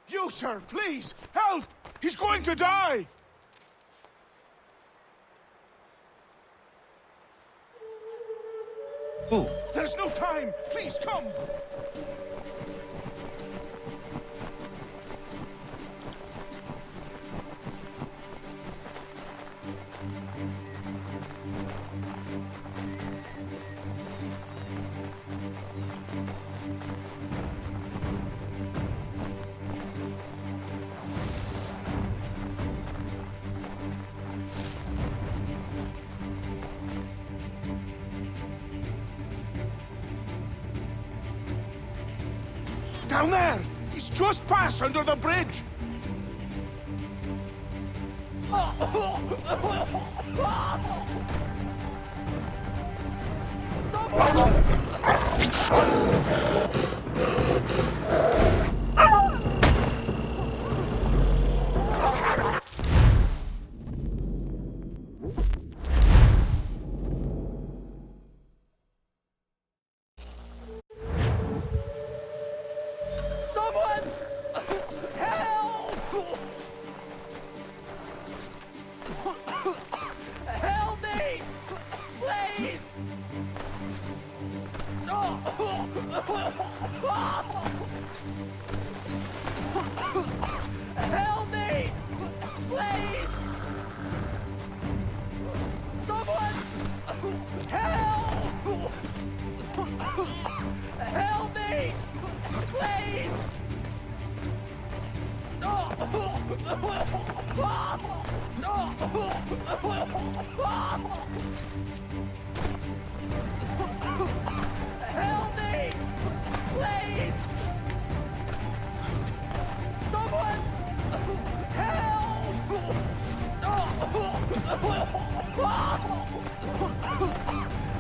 You, sir, please, help! He's going to die! Who? There's no time! Please, come! Down there! He's just passed under the bridge! Help me! Please! Help me! Please! Someone! Help! Help me! Please! Help me! Please! Someone! Help!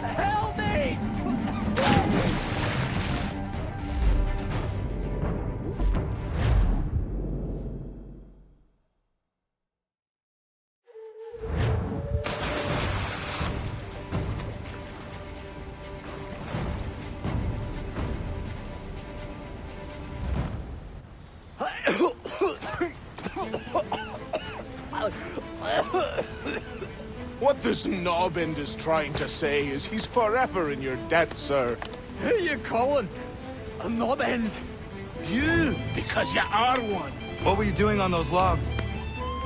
Help me! What this knob-end is trying to say is he's forever in your debt, sir. Who you calling? A knob end? You, because you are one. What were you doing on those logs?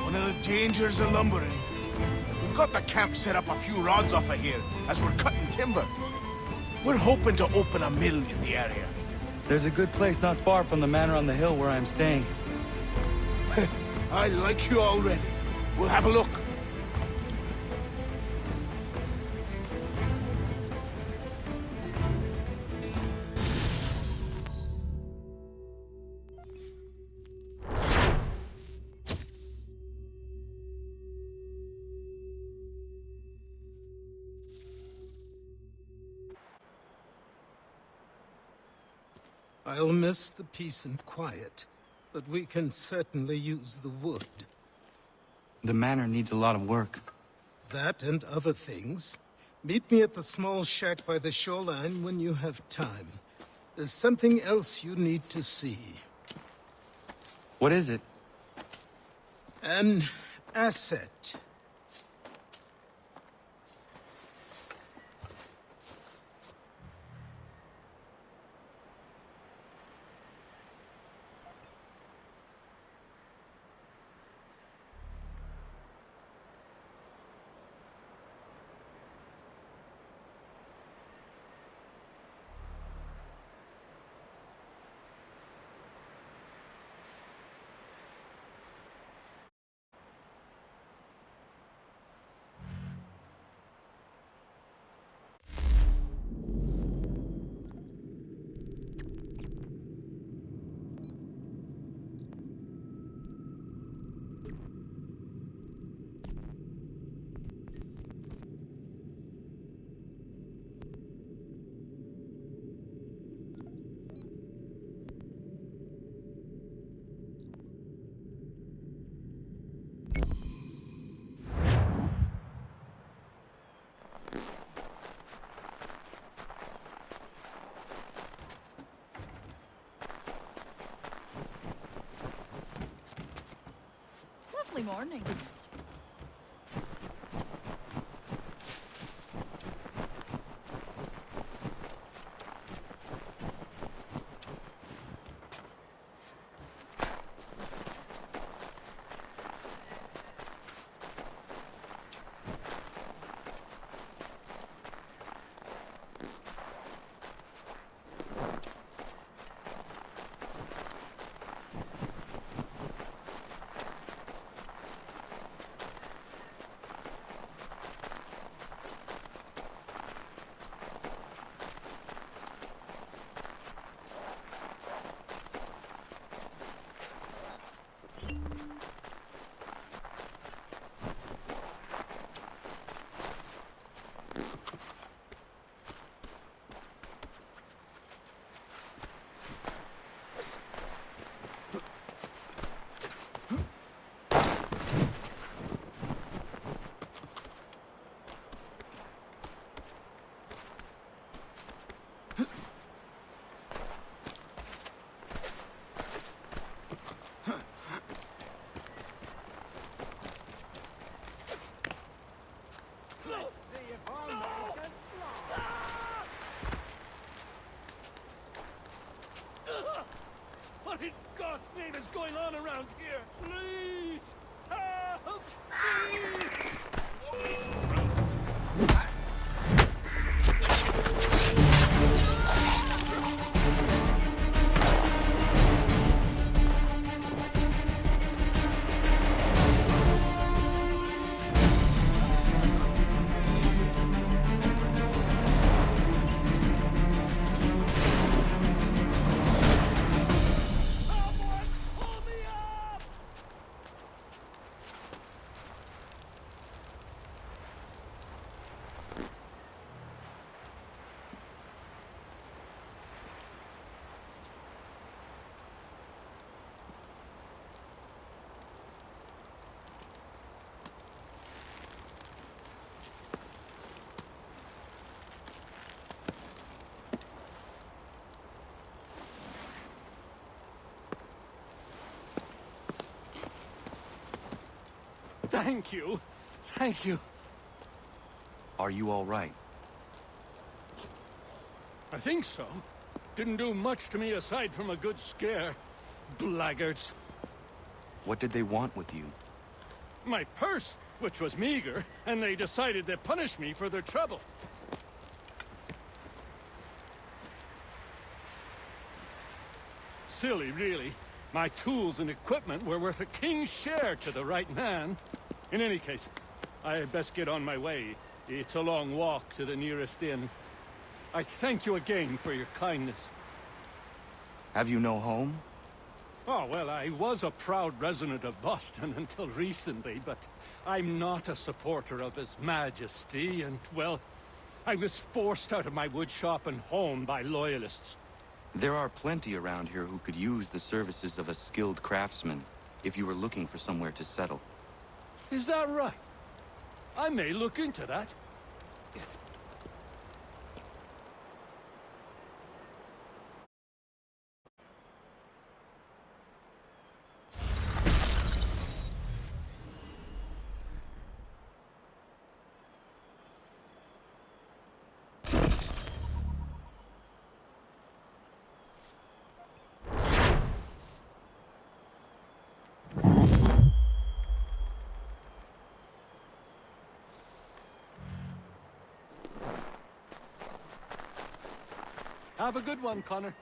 One of the dangers of lumbering. We've got the camp set up a few rods off of here, as we're cutting timber. We're hoping to open a mill in the area. There's a good place not far from the manor on the hill where I'm staying. I like you already. We'll have a look. I'll miss the peace and quiet, but we can certainly use the wood. The manor needs a lot of work. That and other things. Meet me at the small shack by the shoreline when you have time. There's something else you need to see. What is it? An asset. morning. What in God's name is going on around here? Please! Help me! Someone pull me up! Thank you. Thank you. Are you all right? I think so. Didn't do much to me aside from a good scare. Blackguards. What did they want with you? My purse, which was meager, and they decided to punish me for their trouble. Silly, really. My tools and equipment were worth a king's share to the right man. In any case, I had best get on my way. It's a long walk to the nearest inn. I thank you again for your kindness. Have you no home? Oh, well, I was a proud resident of Boston until recently, but I'm not a supporter of His Majesty, and, well, I was forced out of my woodshop and home by loyalists. There are plenty around here who could use the services of a skilled craftsman if you were looking for somewhere to settle. Is that right? I may look into that. Have a good one, Connor.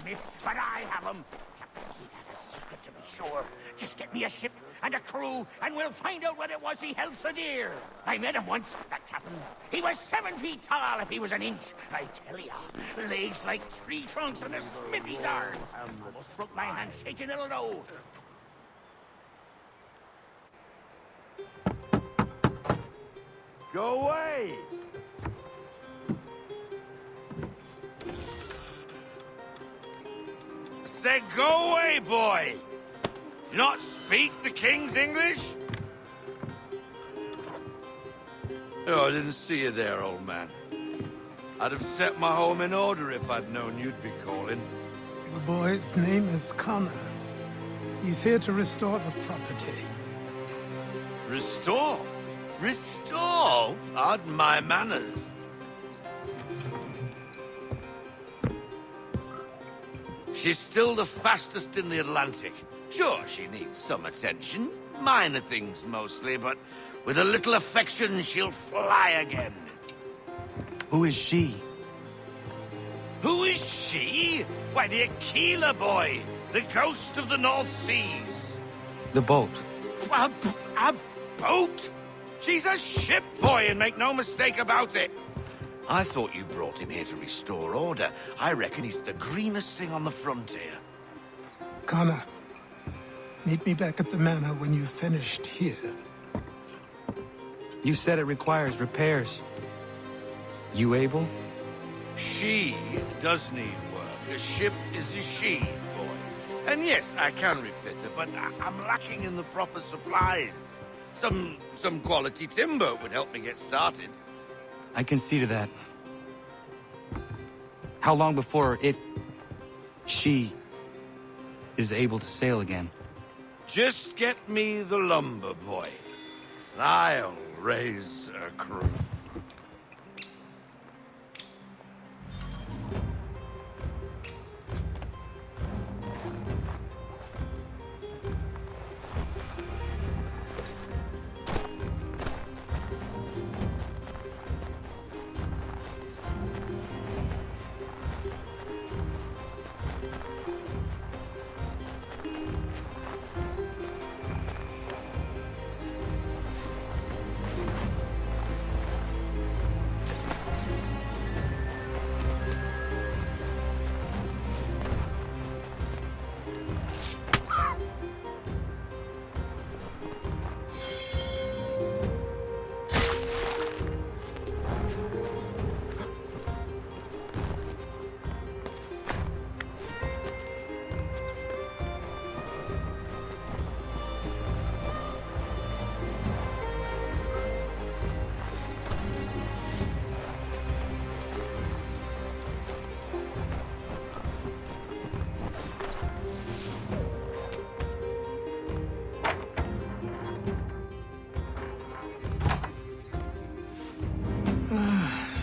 me, but I have them. Captain Kidd had a secret, to be sure. Just get me a ship and a crew, and we'll find out what it was he held so dear. I met him once, that captain. He was 7 feet tall if he was an inch. I tell ya, legs like tree trunks and the smithy's arms. Almost broke my hand shaking it'll know. Go away! Said go away, boy! Do you not speak the King's English? Oh, I didn't see you there, old man. I'd have set my home in order if I'd known you'd be calling. The boy's name is Connor. He's here to restore the property. Restore? Restore? Pardon my manners. She's still the fastest in the Atlantic. Sure, she needs some attention. Minor things mostly, but with a little affection, she'll fly again. Who is she? Who is she? Why, the Aquila boy, the ghost of the North Seas. The boat. A boat? She's a ship, boy, and make no mistake about it. I thought you brought him here to restore order. I reckon he's the greenest thing on the frontier. Connor, meet me back at the manor when you've finished here. You said it requires repairs. You able? She does need work. A ship is a she, boy. And yes, I can refit her, but I'm lacking in the proper supplies. Some quality timber would help me get started. I can see to that. How long before she is able to sail again? Just get me the lumber, boy. And I'll raise a crew.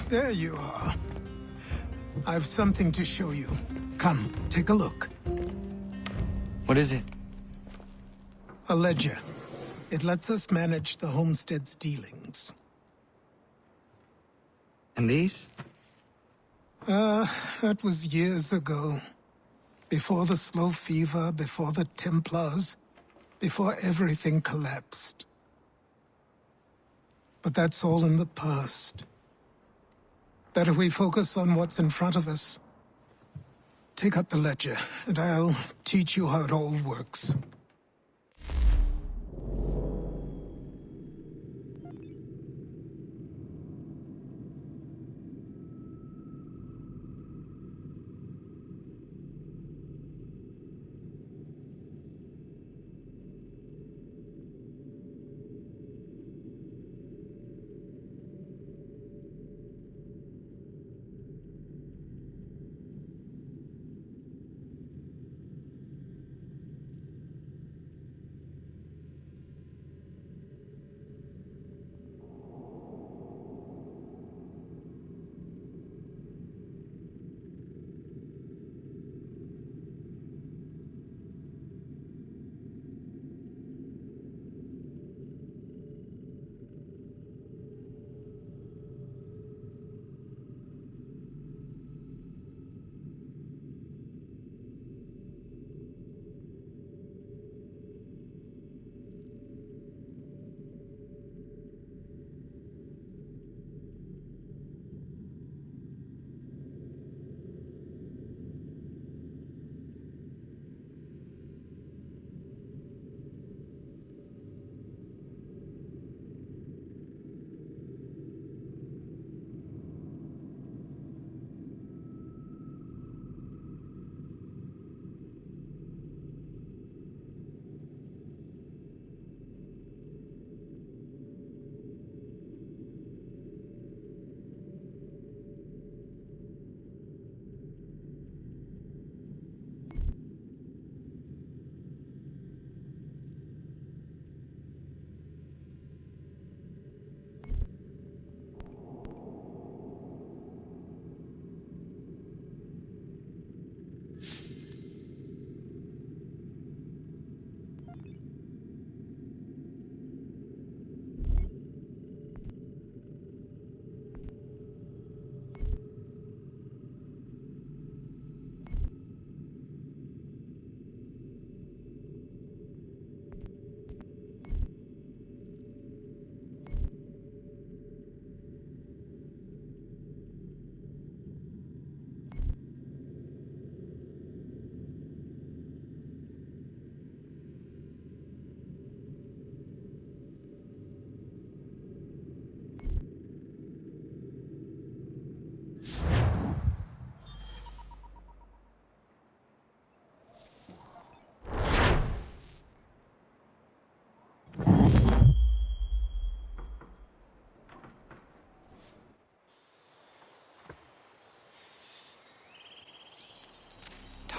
There you are. I've something to show you. Come, take a look. What is it? A ledger. It lets us manage the homestead's dealings. And these? That was years ago. Before the slow fever, before the Templars, before everything collapsed. But that's all in the past. Better we focus on what's in front of us. Take up the ledger, and I'll teach you how it all works.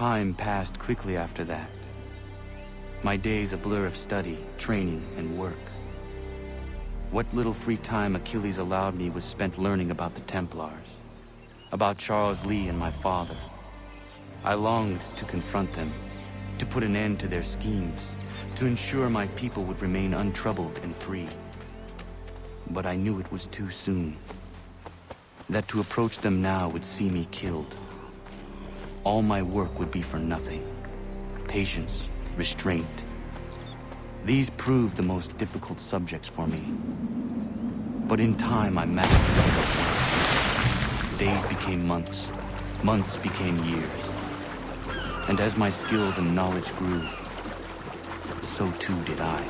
Time passed quickly after that. My days a blur of study, training, and work. What little free time Achilles allowed me was spent learning about the Templars, about Charles Lee and my father. I longed to confront them, to put an end to their schemes, to ensure my people would remain untroubled and free. But I knew it was too soon, that to approach them now would see me killed. All my work would be for nothing. Patience, restraint. These proved the most difficult subjects for me. But in time, I mastered them. Days became months. Months became years. And as my skills and knowledge grew, so too did I.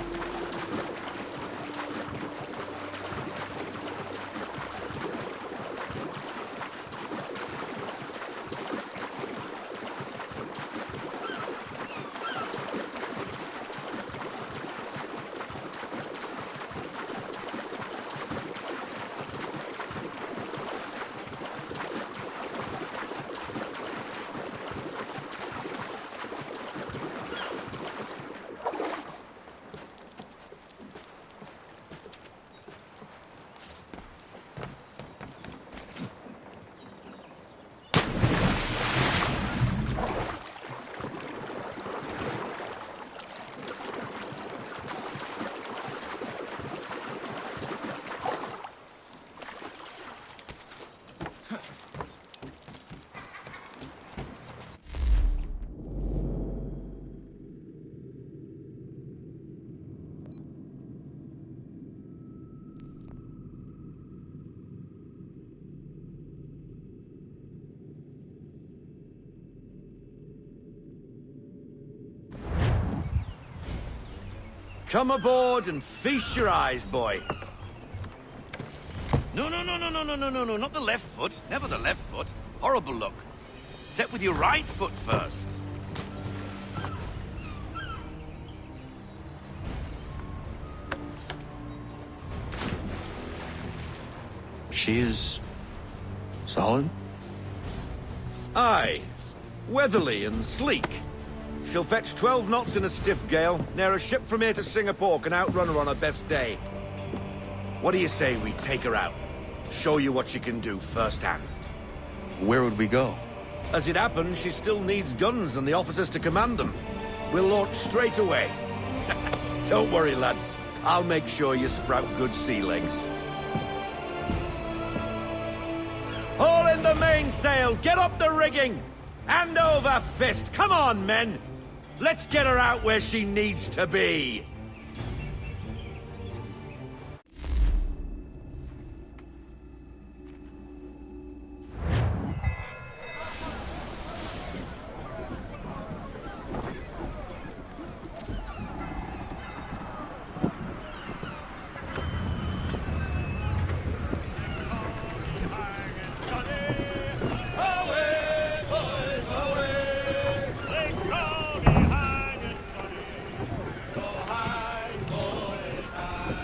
Come aboard and feast your eyes, boy. No, not the left foot. Never the left foot. Horrible look. Step with your right foot first. She is solid? Aye. Weatherly and sleek. She'll fetch 12 knots in a stiff gale. Ne'er a ship from here to Singapore can outrun her on her best day. What do you say we take her out? Show you what she can do firsthand. Where would we go? As it happens, she still needs guns and the officers to command them. We'll launch straight away. Don't worry, lad. I'll make sure you sprout good sea legs. Haul in the mainsail! Get up the rigging! Hand over fist! Come on, men! Let's get her out where she needs to be!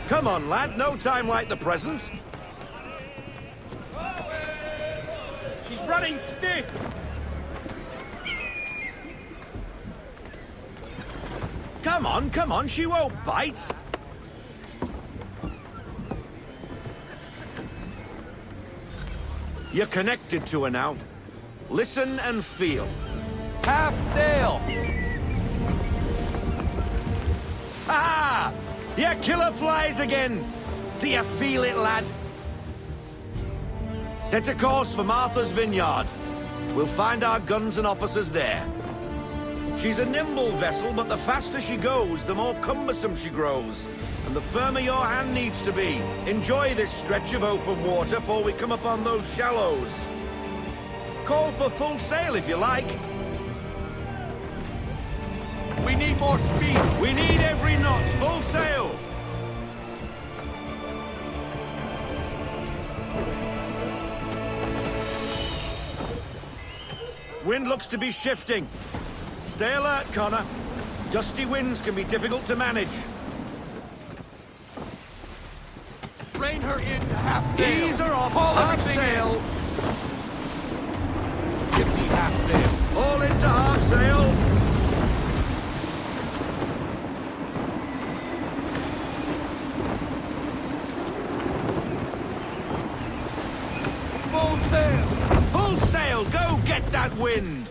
Come on, lad. No time like the present. She's running stiff! Come on, she won't bite. You're connected to her now. Listen and feel. Half sail! Ah! Your killer flies again! Do you feel it, lad? Set a course for Martha's Vineyard. We'll find our guns and officers there. She's a nimble vessel, but the faster she goes, the more cumbersome she grows. And the firmer your hand needs to be. Enjoy this stretch of open water before we come upon those shallows. Call for full sail if you like. We need more speed. We need every knot, full sail. Wind looks to be shifting. Stay alert, Connor. Gusty winds can be difficult to manage. Rein her in to half sail. Ease her off, Haul half everything sail. in. Give me half sail. All into half sail. Full sail! Full sail! Go get that wind!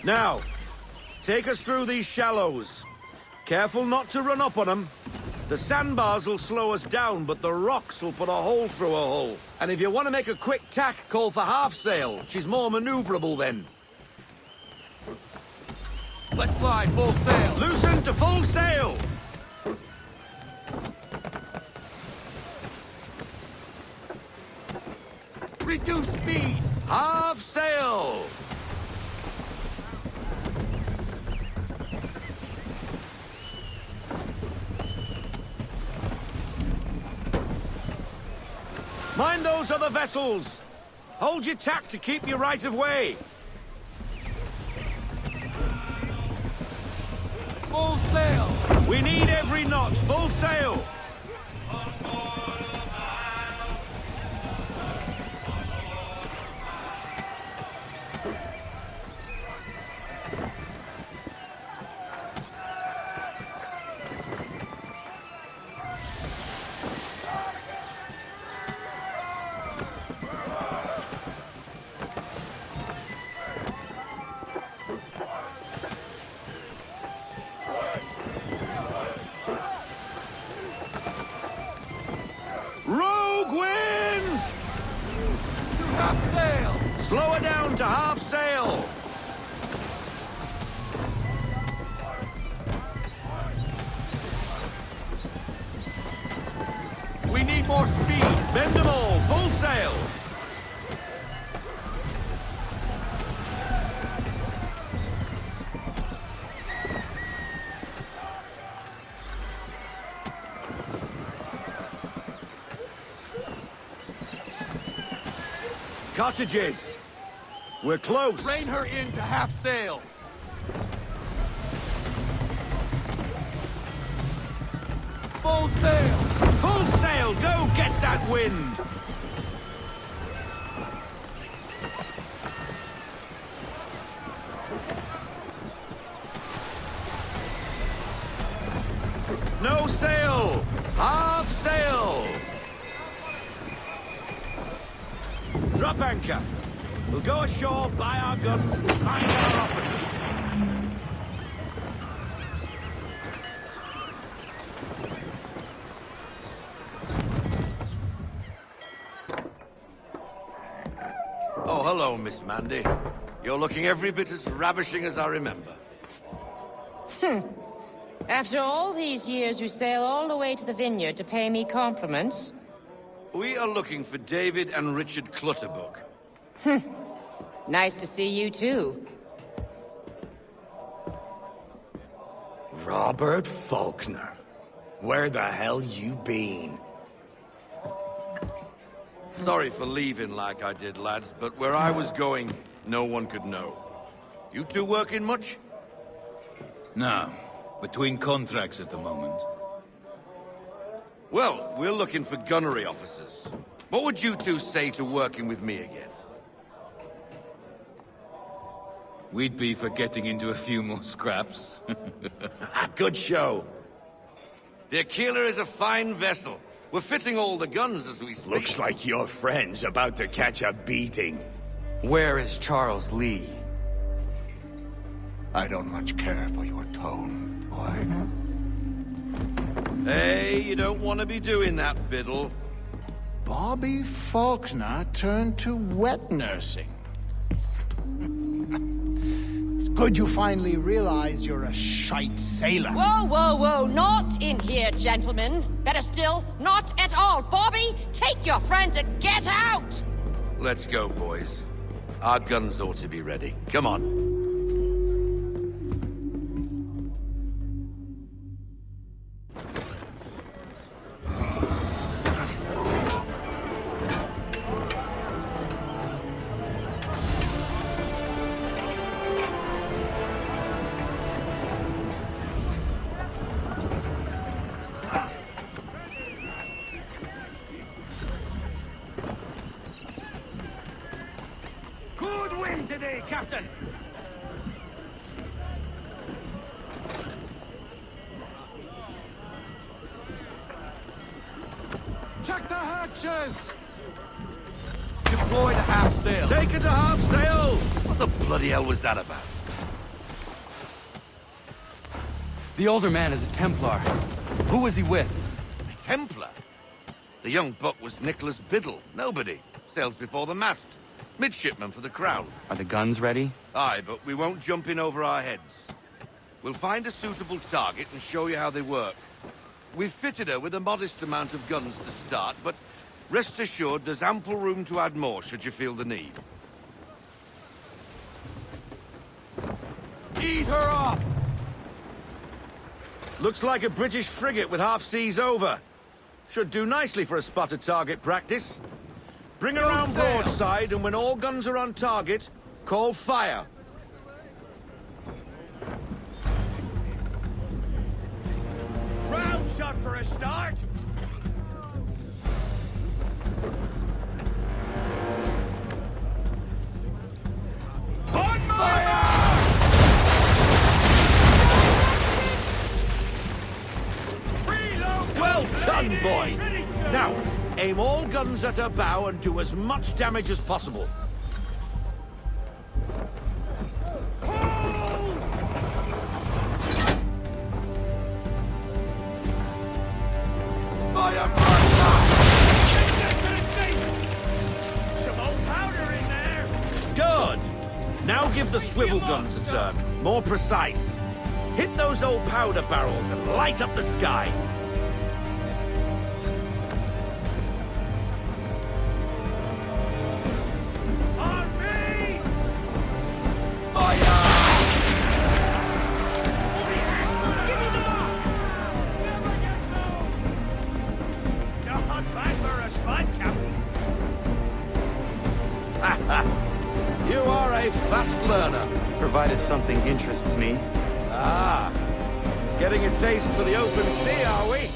Now, take us through these shallows. Careful not to run up on them. The sandbars will slow us down, but the rocks will put a hole through a hull. And if you want to make a quick tack, call for half sail. She's more maneuverable then. Let fly, full sail! Loosen to full sail! Reduce speed! Half sail! Mind those other vessels! Hold your tack to keep your right of way! Full sail! We need every knot, full sail! Rogue wind! To half sail! Slow her down to half sail! We need more speed! Bend them all, full sail! Cottages! We're close! Rein her in to half sail! Full sail! Full sail! Go get that wind! No sail! Half sail! Drop anchor. We'll go ashore, buy our guns, and find our officers. Oh, hello, Miss Mandy. You're looking every bit as ravishing as I remember. After all these years, you sail all the way to the vineyard to pay me compliments? We are looking for David and Richard Clutterbuck. Nice to see you, too. Robert Faulkner. Where the hell you been? Sorry for leaving like I did, lads, but where I was going, no one could know. You two working much? No. Between contracts at the moment. Well, we're looking for gunnery officers. What would you two say to working with me again? We'd be for getting into a few more scraps. Good show. The Aquila is a fine vessel. We're fitting all the guns as we speak. Looks like your friend's about to catch a beating. Where is Charles Lee? I don't much care for your tone, boy. Hey, you don't want to be doing that, Biddle. Bobby Faulkner turned to wet nursing. It's good you finally realize you're a shite sailor. Whoa, whoa, whoa, not in here, gentlemen. Better still, not at all. Bobby, take your friends and get out! Let's go, boys. Our guns ought to be ready. Come on. Captain! Check the hatches! Deploy to half sail. Take it to half sail! What the bloody hell was that about? The older man is a Templar. Who was he with? A Templar? The young buck was Nicholas Biddle. Nobody. Sails before the mast. Midshipman for the Crown. Are the guns ready? Aye, but we won't jump in over our heads. We'll find a suitable target and show you how they work. We've fitted her with a modest amount of guns to start, but rest assured there's ample room to add more should you feel the need. Ease her off! Looks like a British frigate with half seas over. Should do nicely for a spotted target practice. Bring her around sail. broadside, and when all guns are on target, call fire. Round shot for a start. On Well done, boys! Now, aim all guns at her bow and do as much damage as possible. Fire! some old powder in there. Good! Now give the swivel guns a turn. More precise. Hit those old powder barrels and light up the sky. On me! Not bad for a spot, Captain. You are a fast learner. Provided something interests me. Ah, getting a taste for the open sea, are we?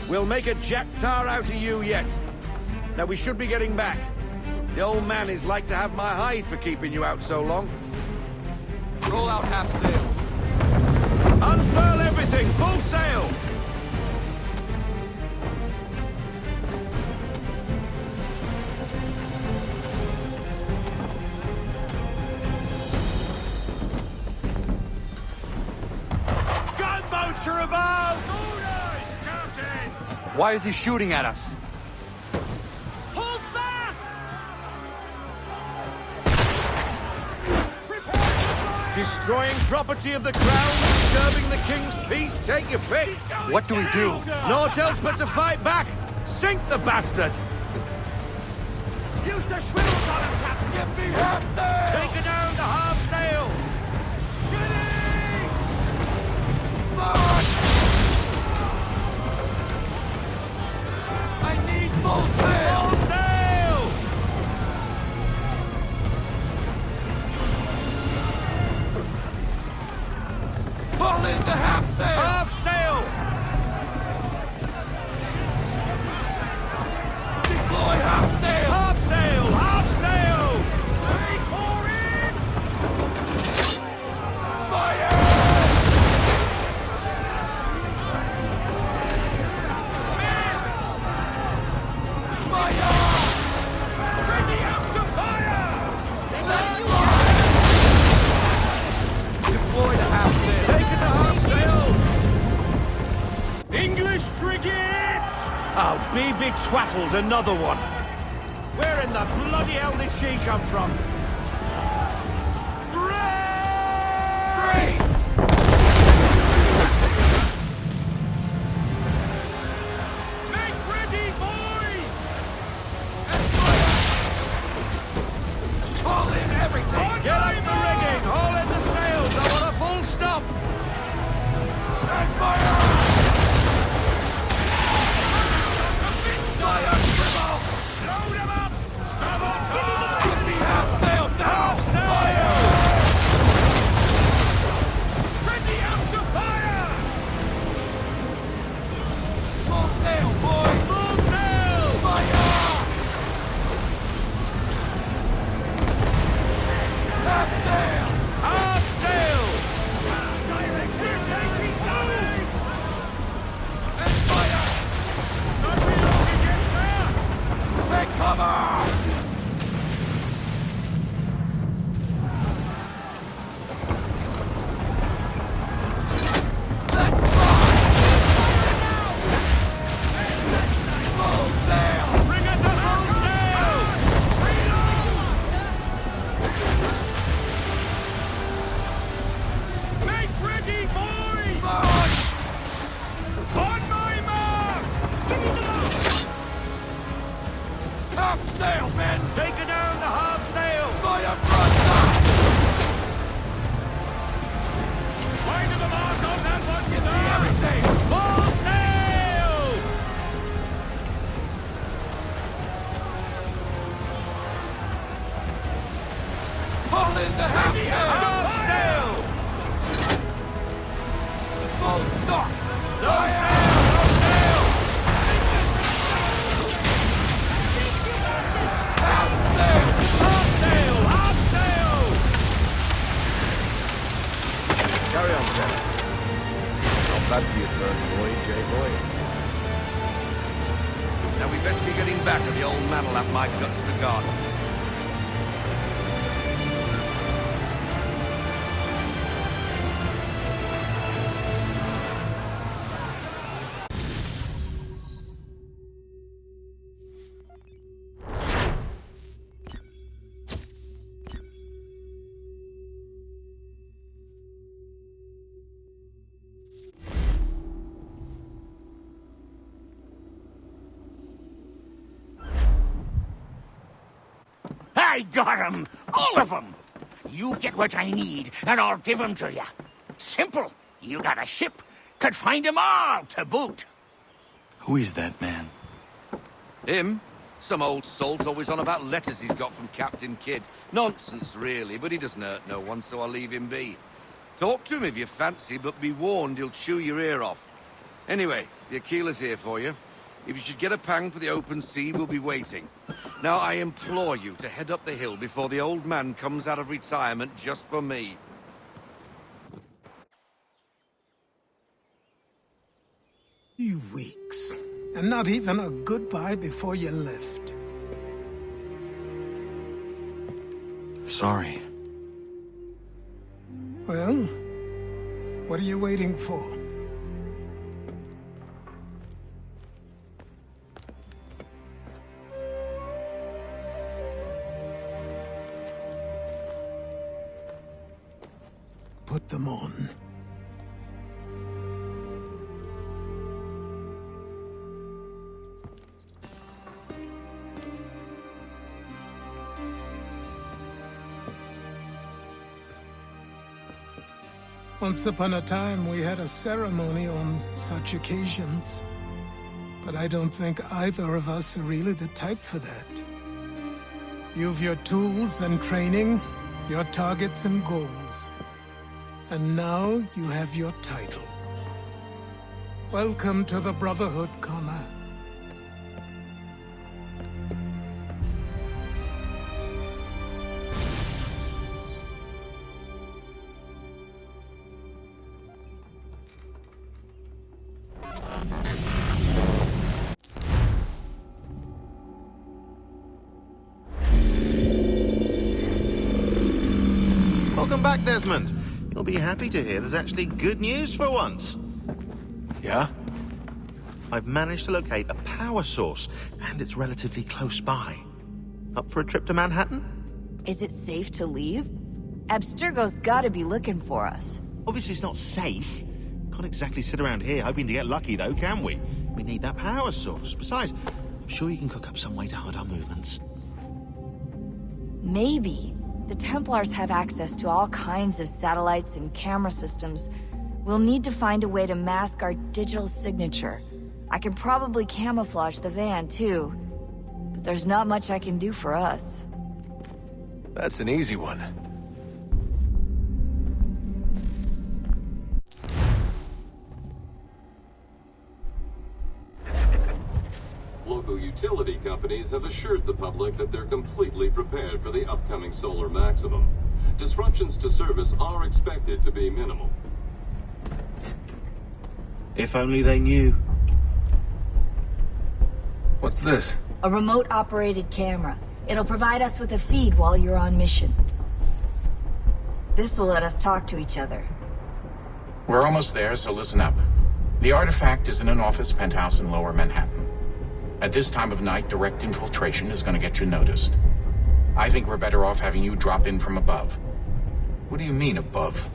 We'll make a jack tar out of you yet. Now we should be getting back. The old man is like to have my hide for keeping you out so long. Roll out half sails. Unfurl everything, full sail! Gunboats are above! Orders, Captain! Why is he shooting at us? Hold fast! Destroying property of the crown, disturbing the king's peace, take your pick. What do we do? Naught else but to fight back. Sink the bastard. Use the swivels on him, Captain! Give me half sail! Take her down to half sail. March! I need full sail! Full sail! Pull into half sail! Half sail! Deploy half sail! Half sail! Half sail! Wait for it! Fire! Ready out to fire! Deploy to half sail! Take it to half sail! English frigate! Oh, BB Twattle's another one. Where in the bloody hell did she come from? Brace! Make ready, boys! Pull in everything! Get up the rigging! Haul in the sails! I want a full stop! And fire! Fire! Swivel! Load 'em up! Double time! Give me half sail! Carry on, Sarah. Not bad for your first voyage, eh, boy? Now we best be getting back, or the old man will have my guts for garters. I got 'em! All of 'em! You get what I need, and I'll give 'em to you. Simple. You got a ship. Could find 'em all to boot. Who is that man? Him? Some old salt always on about letters he's got from Captain Kidd. Nonsense, really, but he doesn't hurt no one, so I'll leave him be. Talk to him if you fancy, but be warned he'll chew your ear off. Anyway, the Aquila's here for you. If you should get a pang for the open sea, we'll be waiting. Now, I implore you to head up the hill before the old man comes out of retirement just for me. 2 weeks. And not even a goodbye before you left. Sorry. Well, what are you waiting for? Put them on. Once upon a time, we had a ceremony on such occasions. But I don't think either of us are really the type for that. You've your tools and training, your targets and goals. And now you have your title. Welcome to the Brotherhood, Connor. Welcome back, Desmond. You'll be happy to hear there's actually good news for once. Yeah? I've managed to locate a power source, and it's relatively close by. Up for a trip to Manhattan? Is it safe to leave? Abstergo's gotta be looking for us. Obviously it's not safe. Can't exactly sit around here hoping to get lucky, though, can we? We need that power source. Besides, I'm sure you can cook up some way to hide our movements. Maybe. The Templars have access to all kinds of satellites and camera systems. We'll need to find a way to mask our digital signature. I can probably camouflage the van, too. But there's not much I can do for us. That's an easy one. Local utility companies have assured the public that they're completely prepared for the upcoming solar maximum. Disruptions to service are expected to be minimal. If only they knew. What's this? A remote-operated camera. It'll provide us with a feed while you're on mission. This will let us talk to each other. We're almost there, so listen up. The artifact is in an office penthouse in Lower Manhattan. At this time of night, direct infiltration is going to get you noticed. I think we're better off having you drop in from above. What do you mean, above?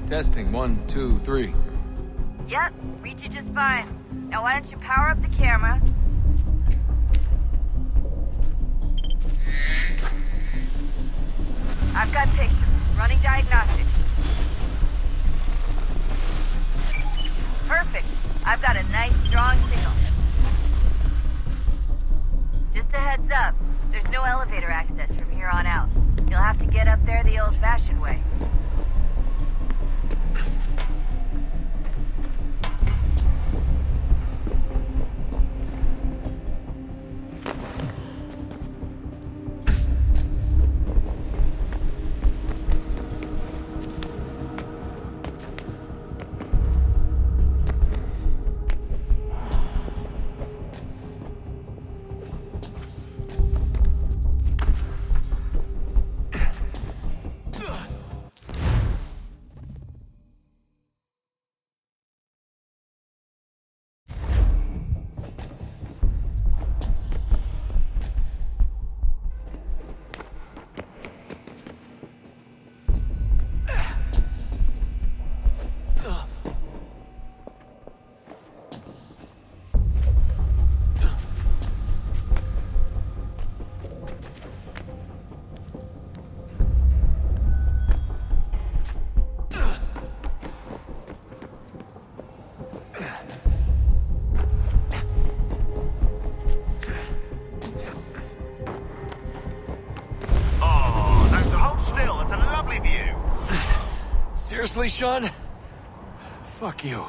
Testing, 1, 2, 3. Yep, reach you just fine. Now why don't you power up the camera? I've got pictures. Running diagnostics. Perfect. I've got a nice, strong signal. heads up. There's no elevator access from here on out. You'll have to get up there the old-fashioned way. Seriously, Sean? Fuck you.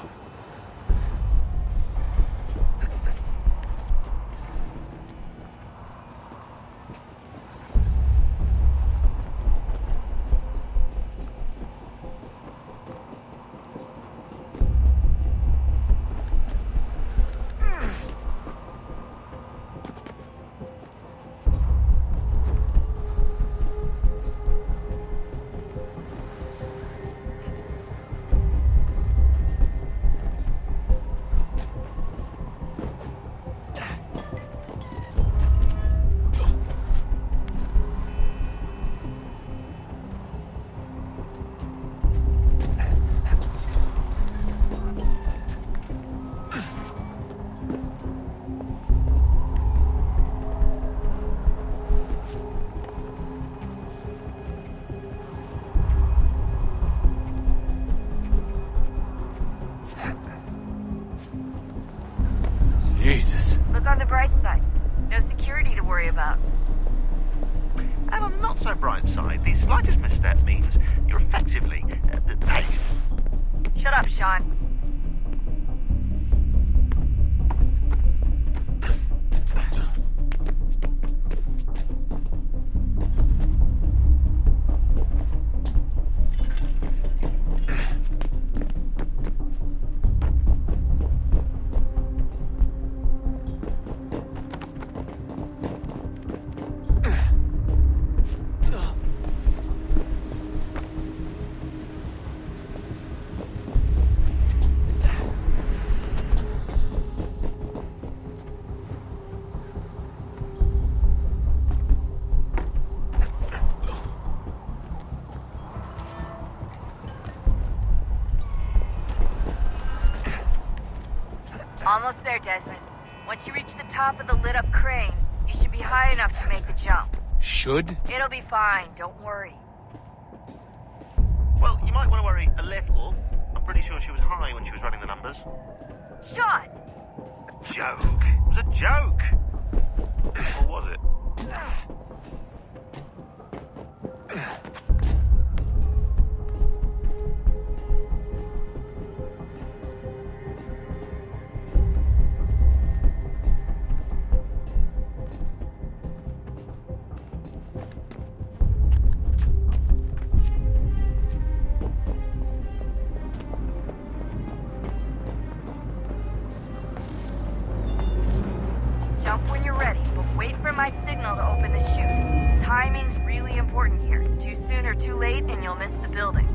Jesus. Look on the bright side. No security to worry about. And on the not so bright side, the slightest misstep means you're effectively at the pace. Shut up, Sean. Almost there, Desmond. Once you reach the top of the lit-up crane, you should be high enough to make the jump. Should? It'll be fine, don't worry. Well, you might want to worry a little. I'm pretty sure she was high when she was running the numbers. Sean! A joke. It was a joke. Or was it? Jump when you're ready, but wait for my signal to open the chute. Timing's really important here. Too soon or too late, and you'll miss the building.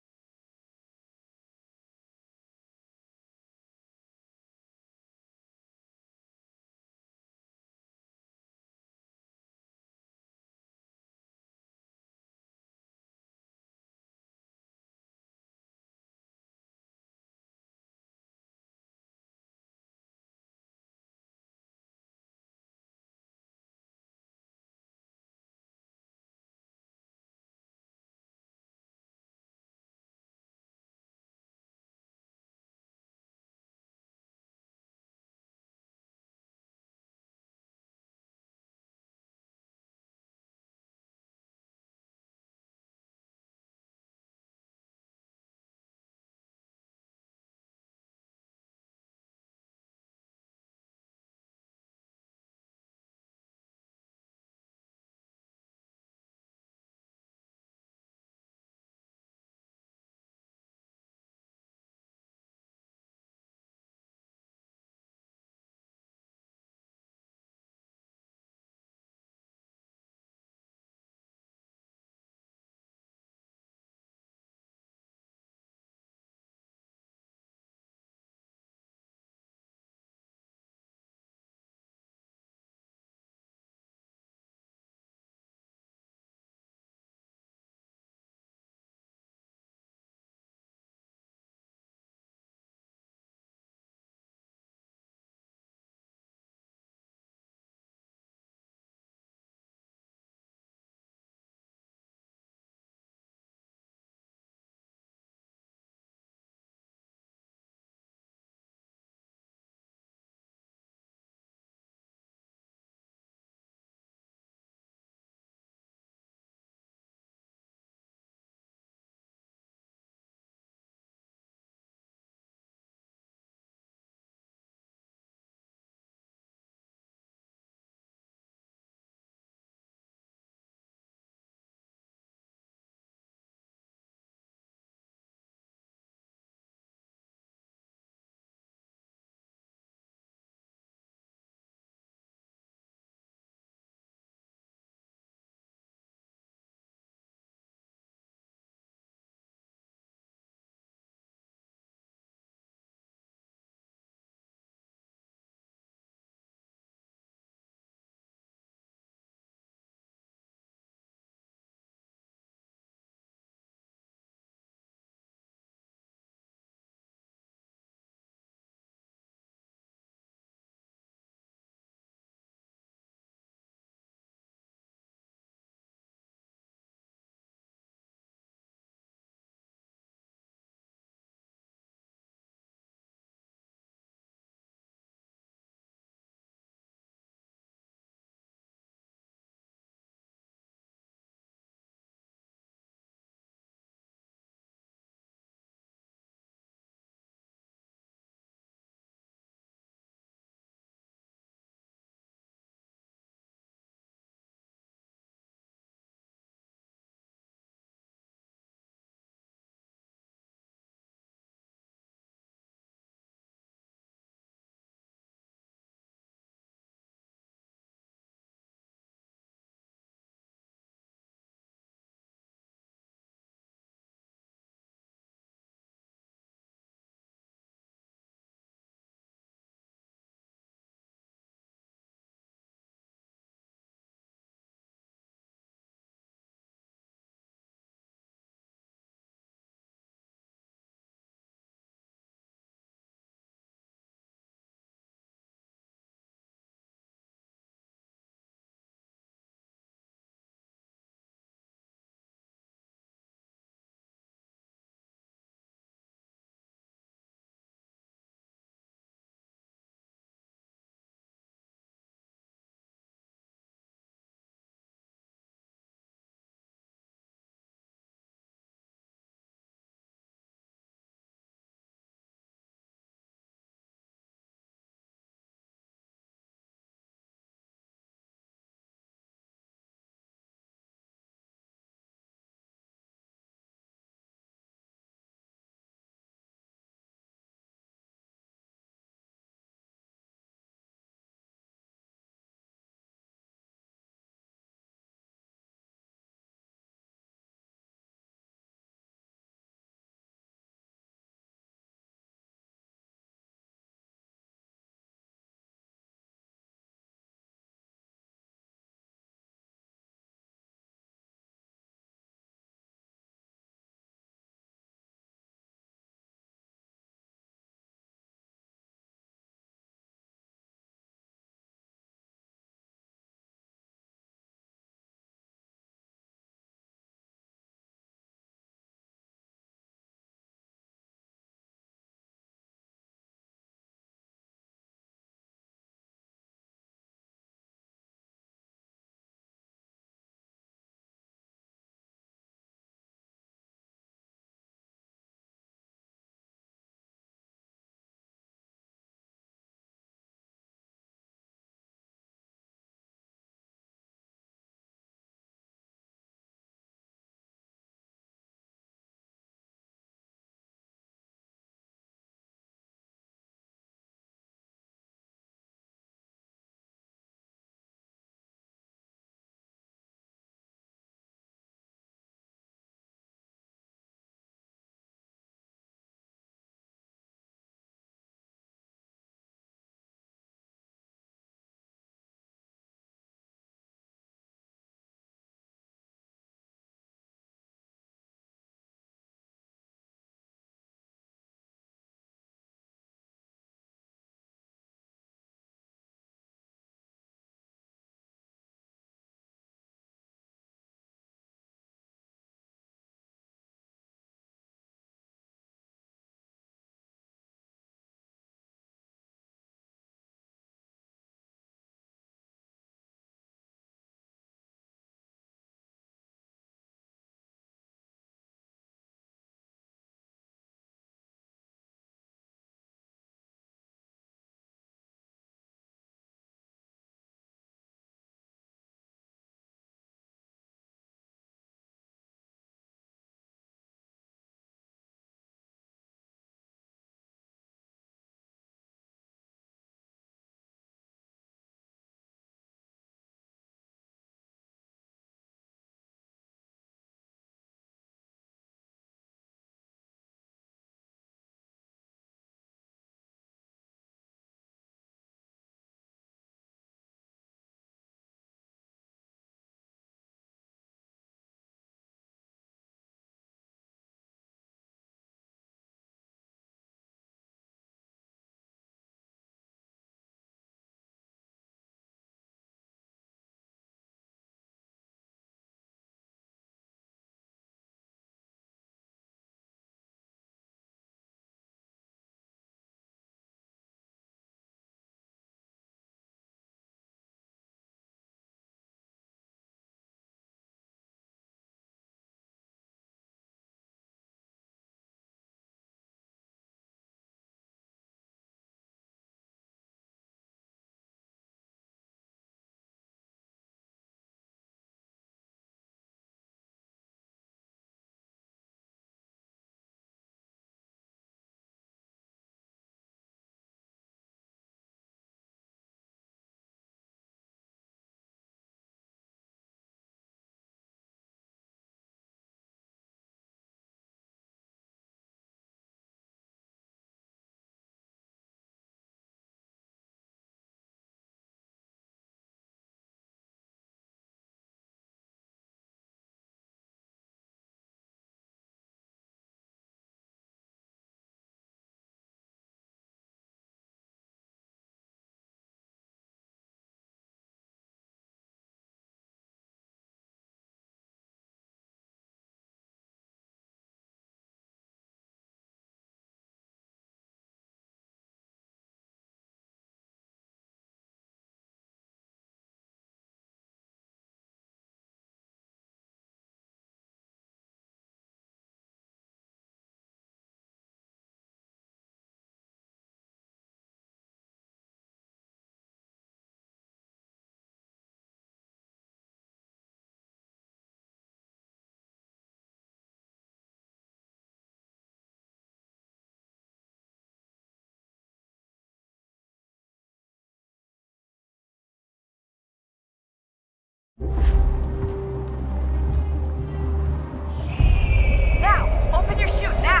Now! Open your chute, now!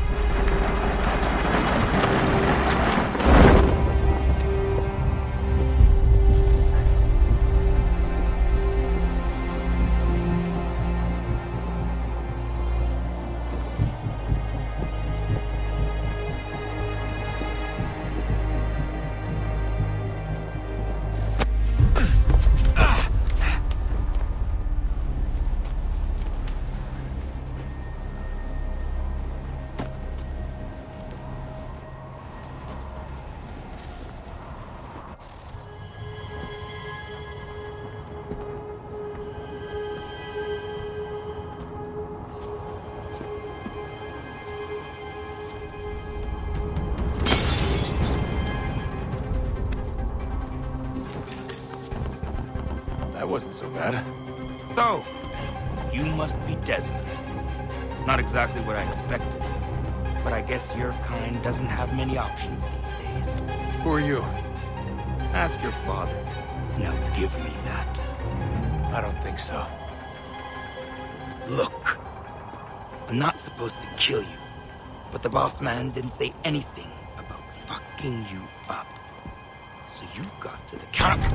That wasn't so bad. So, you must be Desmond. Not exactly what I expected, but I guess your kind doesn't have many options these days. Who are you? Ask your father. Now give me that. I don't think so. Look, I'm not supposed to kill you, but the boss man didn't say anything about fucking you up. So you got to the counter.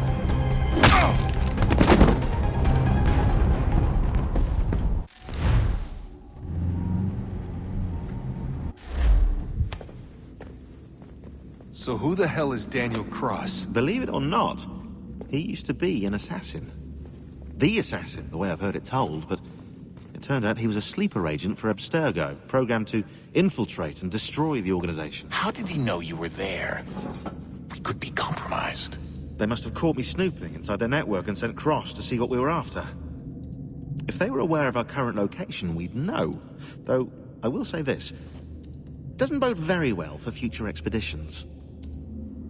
So who the hell is Daniel Cross? Believe it or not, he used to be an assassin. The assassin, the way I've heard it told, but it turned out he was a sleeper agent for Abstergo, programmed to infiltrate and destroy the organization. How did he know you were there? We could be compromised. They must have caught me snooping inside their network and sent Cross to see what we were after. If they were aware of our current location, we'd know. Though, I will say this. Doesn't bode very well for future expeditions.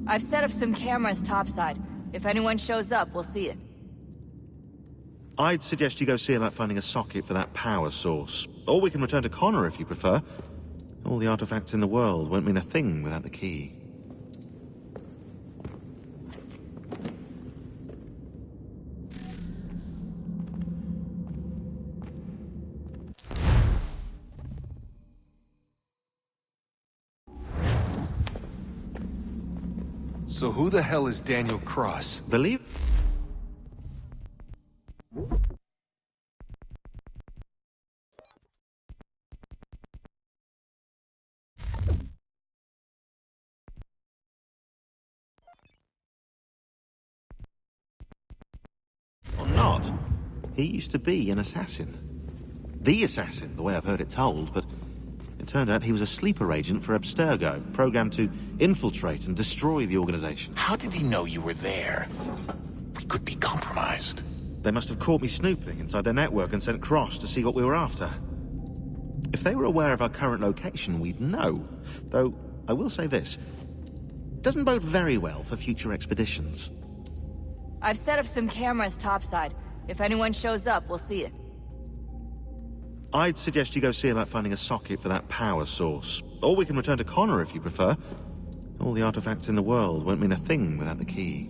I've set up some cameras topside. If anyone shows up, we'll see it. I'd suggest you go see about finding a socket for that power source. Or we can return to Connor if you prefer. All the artifacts in the world won't mean a thing without the key. So who the hell is Daniel Cross? Believe... or not, he used to be an assassin. The assassin, the way I've heard it told, but it turned out he was a sleeper agent for Abstergo, programmed to infiltrate and destroy the organization. How did he know you were there? We could be compromised. They must have caught me snooping inside their network and sent Cross to see what we were after. If they were aware of our current location, we'd know. Though, I will say this. Doesn't bode very well for future expeditions. I've set up some cameras topside. If anyone shows up, we'll see it. I'd suggest you go see about finding a socket for that power source. Or we can return to Connor if you prefer. All the artifacts in the world won't mean a thing without the key.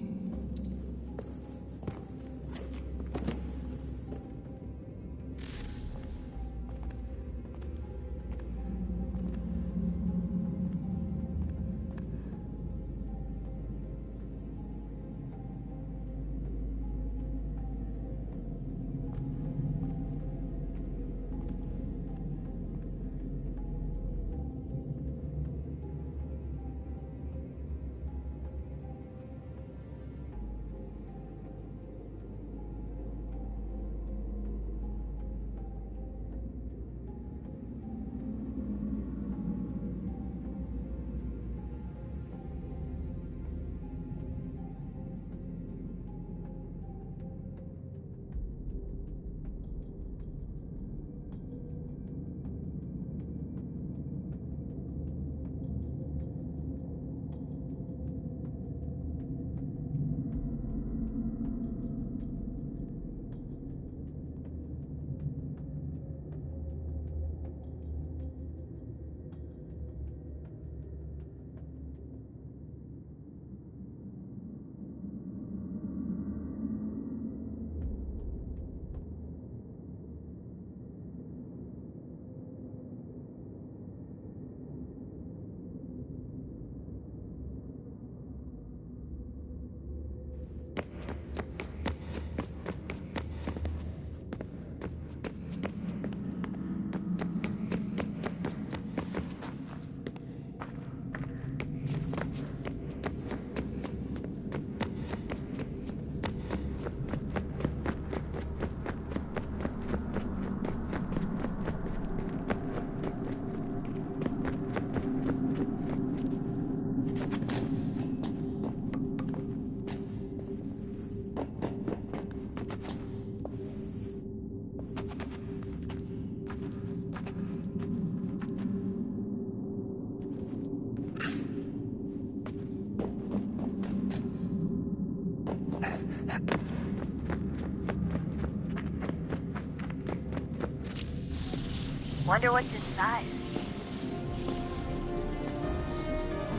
Wonder what's inside.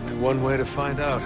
Only one way to find out.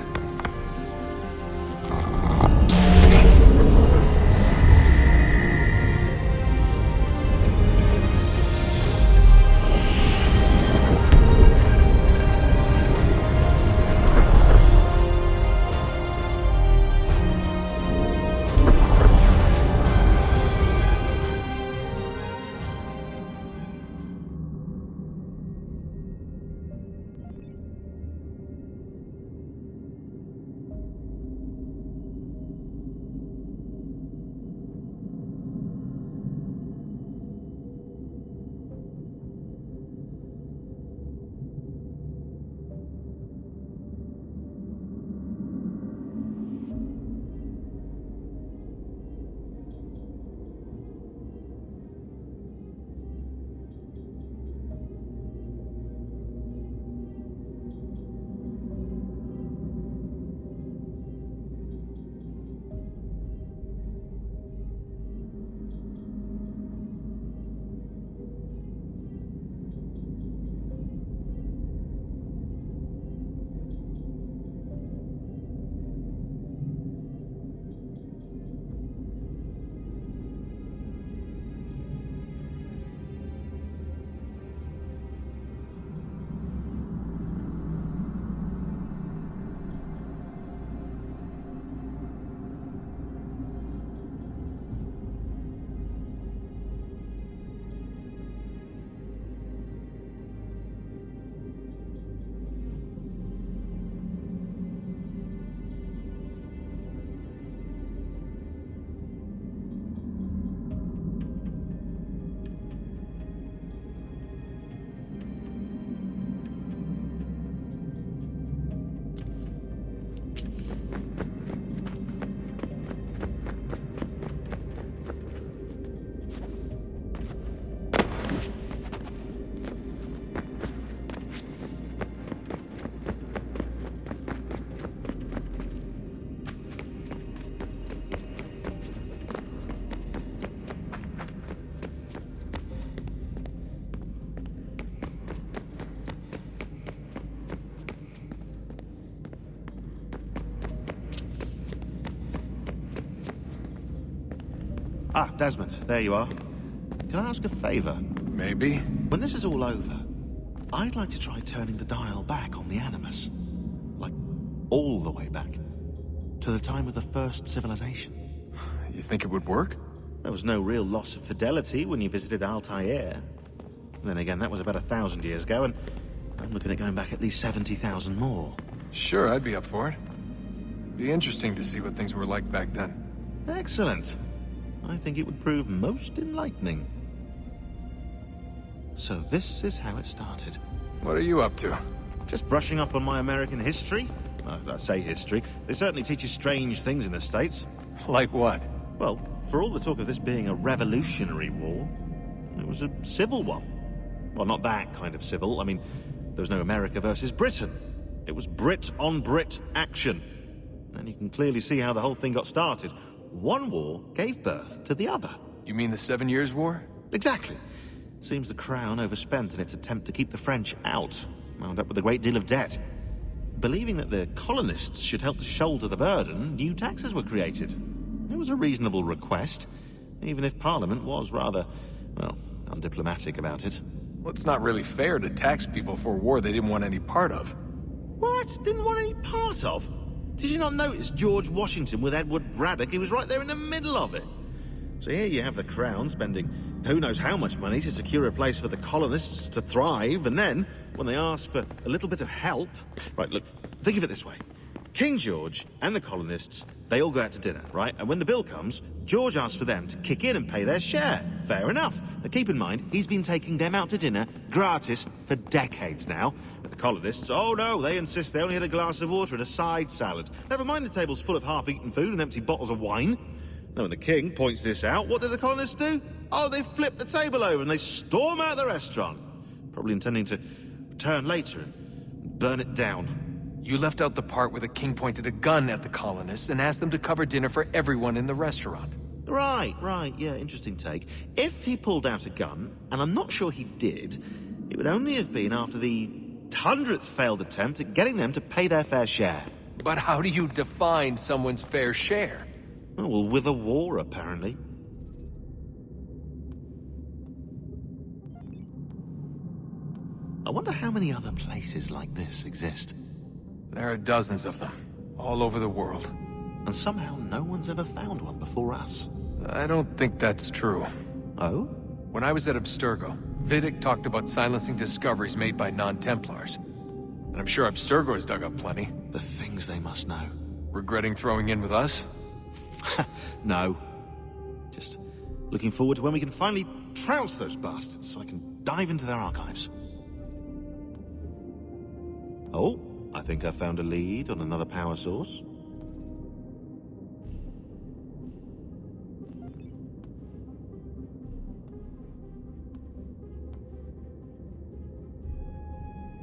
Ah, Desmond, there you are. Can I ask a favor? Maybe. When this is all over, I'd like to try turning the dial back on the Animus. Like, all the way back. To the time of the first civilization. You think it would work? There was no real loss of fidelity when you visited Altair. Then again, that was about 1,000 years ago, and I'm looking at going back at least 70,000 more. Sure, I'd be up for it. Be interesting to see what things were like back then. Excellent. I think it would prove most enlightening. So this is how it started. What are you up to? Just brushing up on my American history. I say history. They certainly teach you strange things in the States. Like what? Well, for all the talk of this being a revolutionary war, it was a civil one. Well, not that kind of civil. I mean, there was no America versus Britain. It was Brit on Brit action. And you can clearly see how the whole thing got started. One war gave birth to the other. You mean the 7 Years' War? Exactly. Seems the Crown overspent in its attempt to keep the French out, wound up with a great deal of debt. Believing that the colonists should help to shoulder the burden, new taxes were created. It was a reasonable request, even if Parliament was rather, well, undiplomatic about it. Well, it's not really fair to tax people for a war they didn't want any part of. What? Didn't want any part of? Did you not notice George Washington with Edward Braddock? He was right there in the middle of it. So here you have the Crown spending who knows how much money to secure a place for the colonists to thrive, and then, when they ask for a little bit of help... Right, look, think of it this way. King George and the colonists, they all go out to dinner, right? And when the bill comes, George asks for them to kick in and pay their share. Fair enough. Now keep in mind, he's been taking them out to dinner gratis for decades now. But the colonists, oh no, they insist they only had a glass of water and a side salad. Never mind the table's full of half-eaten food and empty bottles of wine. Now, when the king points this out, what do the colonists do? Oh, they flip the table over and they storm out the restaurant. Probably intending to return later and burn it down. You left out the part where the king pointed a gun at the colonists and asked them to cover dinner for everyone in the restaurant. Right, yeah, interesting take. If he pulled out a gun, and I'm not sure he did, it would only have been after the 100th failed attempt at getting them to pay their fair share. But how do you define someone's fair share? Oh, well, with a war, apparently. I wonder how many other places like this exist. There are dozens of them, all over the world. And somehow no one's ever found one before us. I don't think that's true. Oh? When I was at Abstergo, Vidic talked about silencing discoveries made by non-Templars. And I'm sure Abstergo has dug up plenty. The things they must know. Regretting throwing in with us? No. Just looking forward to when we can finally trounce those bastards so I can dive into their archives. Oh, I think I found a lead on another power source.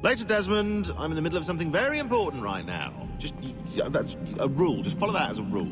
Later, Desmond. I'm in the middle of something very important right now. Just, that's a rule. Just follow that as a rule.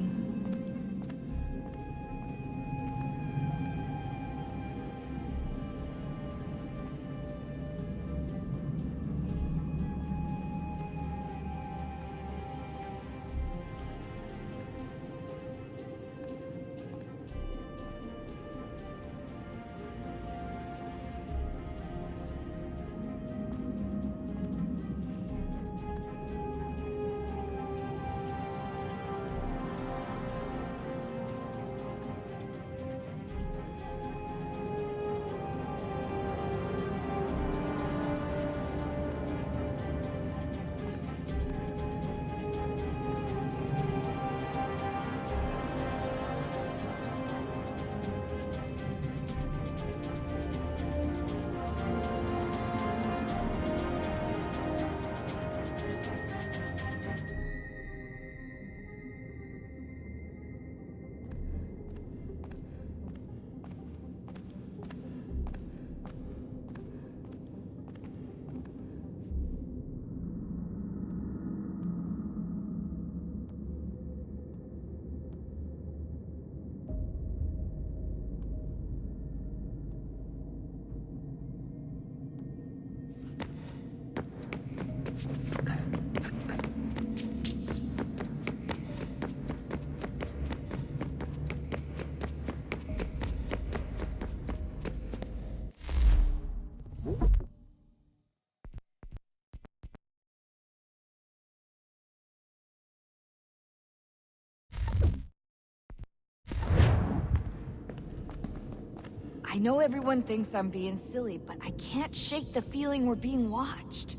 I know everyone thinks I'm being silly, but I can't shake the feeling we're being watched.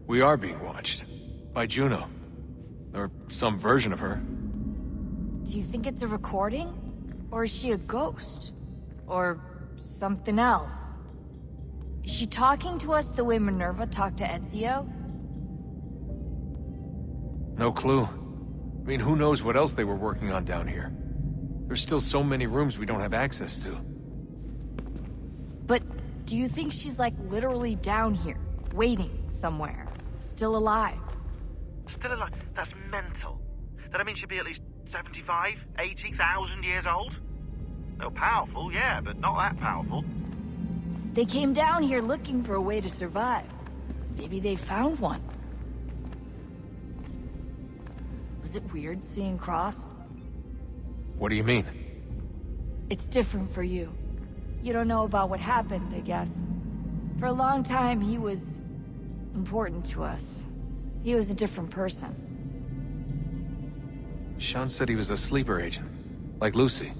We are being watched. By Juno. Or some version of her. Do you think it's a recording? Or is she a ghost? Or something else? Is she talking to us the way Minerva talked to Ezio? No clue. I mean, who knows what else they were working on down here? There's still so many rooms we don't have access to. But do you think she's like literally down here, waiting somewhere, still alive? Still alive? That's mental. That means she'd be at least 75, 80,000 years old? They're powerful, yeah, but not that powerful. They came down here looking for a way to survive. Maybe they found one. Was it weird seeing Cross? What do you mean? It's different for you. You don't know about what happened, I guess. For a long time, he was important to us. He was a different person. Sean said he was a sleeper agent, like Lucy.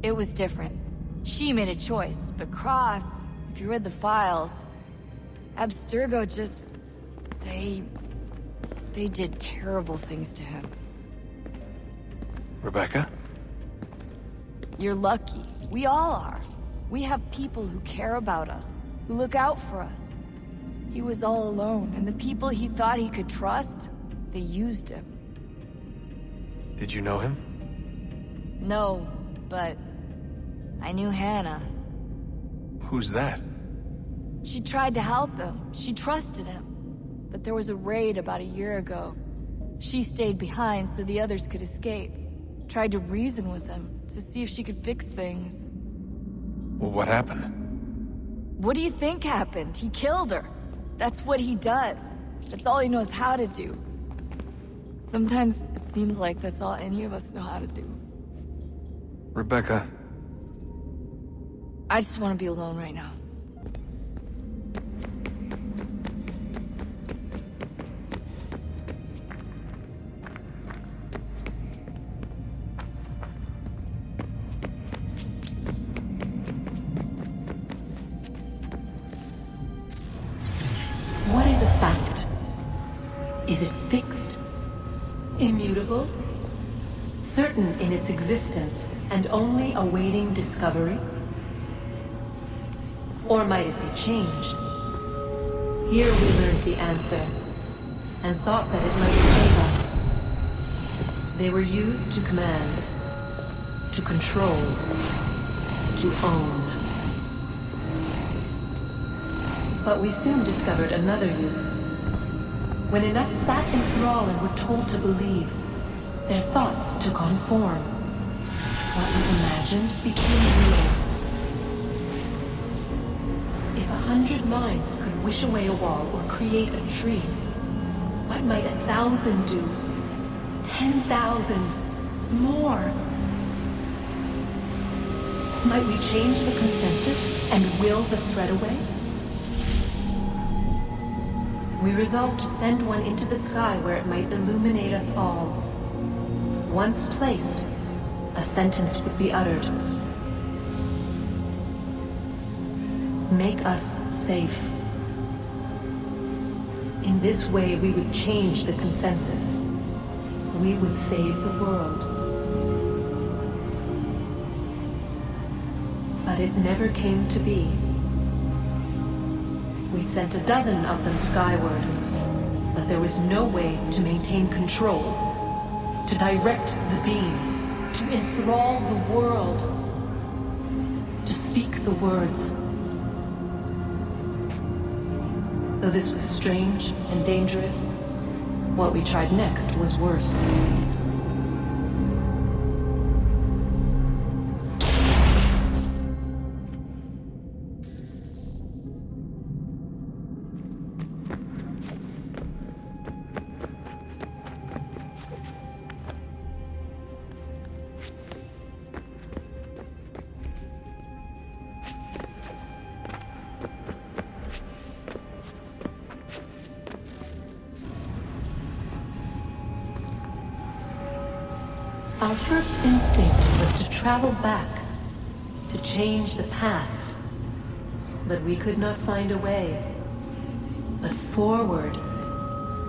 It was different. She made a choice, but Cross, if you read the files, Abstergo just... They did terrible things to him. Rebecca? You're lucky. We all are. We have people who care about us, who look out for us. He was all alone, and the people he thought he could trust, they used him. Did you know him? No, but I knew Hannah. Who's that? She tried to help him. She trusted him. But there was a raid about a year ago. She stayed behind so the others could escape. Tried to reason with him, to see if she could fix things. Well, what happened? What do you think happened? He killed her. That's what he does. That's all he knows how to do. Sometimes it seems like that's all any of us know how to do. Rebecca. I just want to be alone right now. What is a fact? Is it fixed? Immutable? Certain in its existence and only awaiting discovery? Or might it be changed? Here we learned the answer, and thought that it might save us. They were used to command, to control, to own. But we soon discovered another use. When enough sat in thrall and were told to believe, their thoughts took on form. What was imagined became real. If 100 minds could wish away a wall or create a tree, what might 1,000 do? 10,000? More? Might we change the consensus and will the thread away? We resolved to send one into the sky where it might illuminate us all. Once placed, a sentence would be uttered. Make us safe. In this way, we would change the consensus. We would save the world. But it never came to be. We sent a dozen of them skyward, but there was no way to maintain control, to direct the beam, to enthrall the world, to speak the words. Though this was strange and dangerous, what we tried next was worse. Our first instinct was to travel back, to change the past. But we could not find a way. But forward,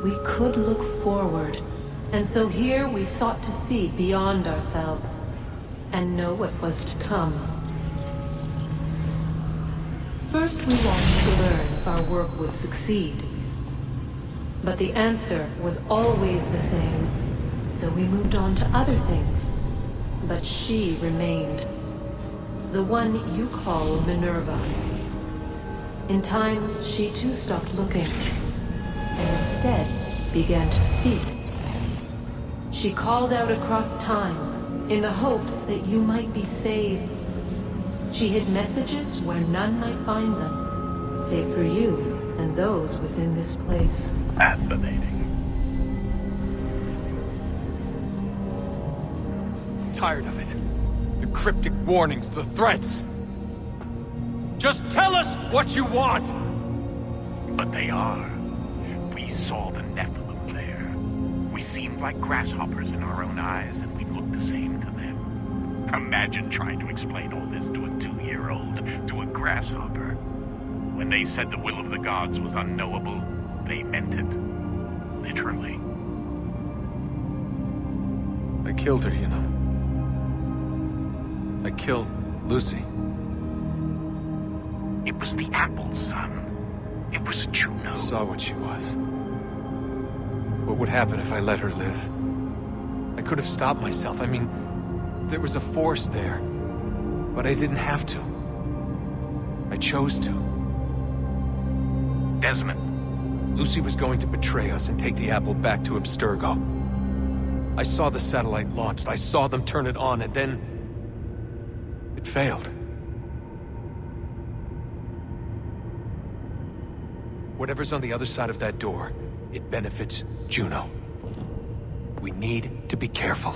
we could look forward. And so here we sought to see beyond ourselves, and know what was to come. First we wanted to learn if our work would succeed. But the answer was always the same. So we moved on to other things, but she remained. The one you call Minerva. In time, she too stopped looking, and instead began to speak. She called out across time, in the hopes that you might be saved. She hid messages where none might find them, save for you and those within this place. Fascinating. Tired of it. The cryptic warnings, the threats. Just tell us what you want! But they are. We saw the Nephilim there. We seemed like grasshoppers in our own eyes, and we looked the same to them. Imagine trying to explain all this to a 2-year-old, to a grasshopper. When they said the will of the gods was unknowable, they meant it. Literally. I killed her, you know. I killed Lucy. It was the apple, son. It was Juno. I saw what she was. What would happen if I let her live? I could have stopped myself. I mean, There was a force there, but I didn't have to. I chose to. Desmond. Lucy was going to betray us and take the apple back to Abstergo. I saw the satellite launched, I saw them turn it on, and then... it failed. Whatever's on the other side of that door, it benefits Juno. We need to be careful.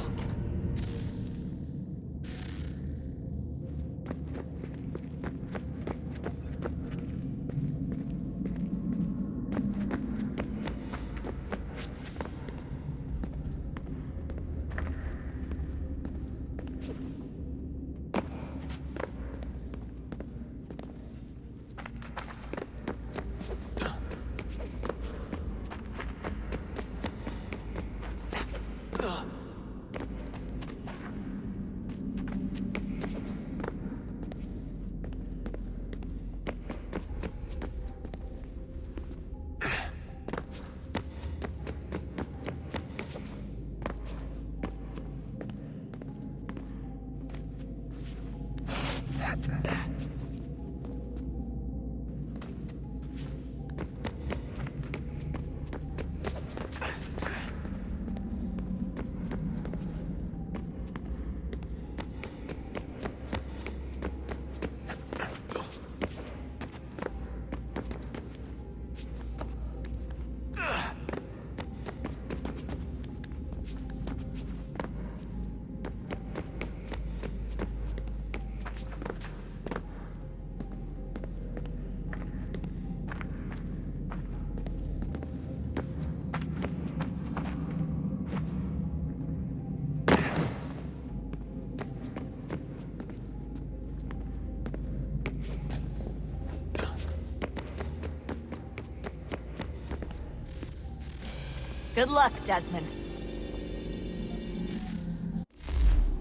Good luck, Desmond.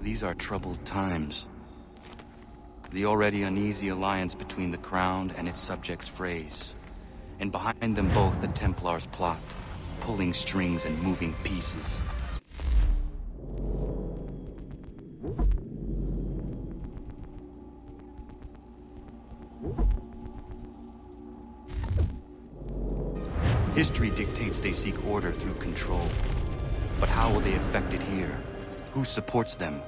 These are troubled times. The already uneasy alliance between the Crown and its subjects frays. And behind them both the Templars plot, pulling strings and moving pieces. History dictates they seek order through control. But how will they affect it here? Who supports them?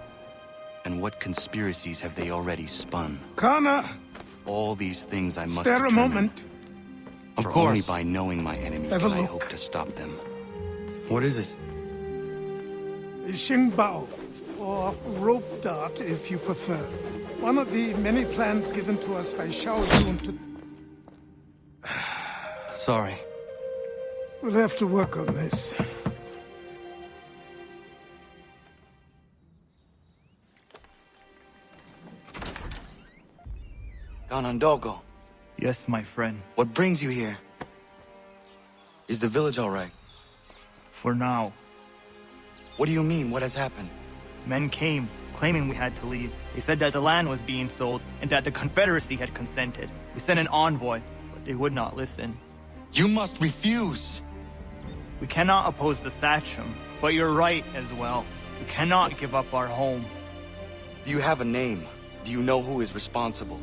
And what conspiracies have they already spun? Connor! All these things I must Spare a determine. moment. Of course. Only by knowing my enemy Have a can I look. hope to stop them. What is it? Xingbao, or rope dart if you prefer. One of the many plans given to us by Xiao Yun to... Sorry. We'll have to work on this. Ganondogo, Yes, my friend. what brings you here? Is the village all right? For now. What do you mean? What has happened? Men came, claiming we had to leave. They said that the land was being sold, and that the Confederacy had consented. We sent an envoy, but they would not listen. You must refuse! We cannot oppose the Sachem, but you're right as well. We cannot give up our home. Do you have a name? Do you know who is responsible?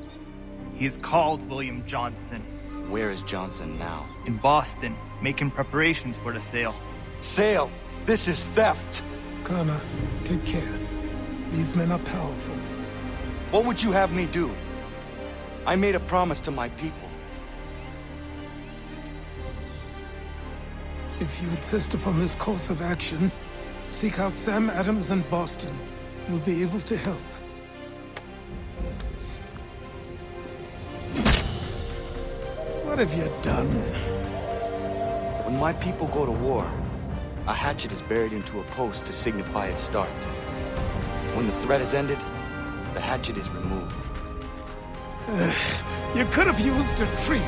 He is called William Johnson. Where is Johnson now? In Boston, making preparations for the sale. Sale! This is theft! Connor, take care. These men are powerful. What would you have me do? I made a promise to my people. If you insist upon this course of action, seek out Sam Adams in Boston. He'll be able to help. What have you done? When my people go to war, a hatchet is buried into a post to signify its start. When the threat is ended, the hatchet is removed. You could have used a tree.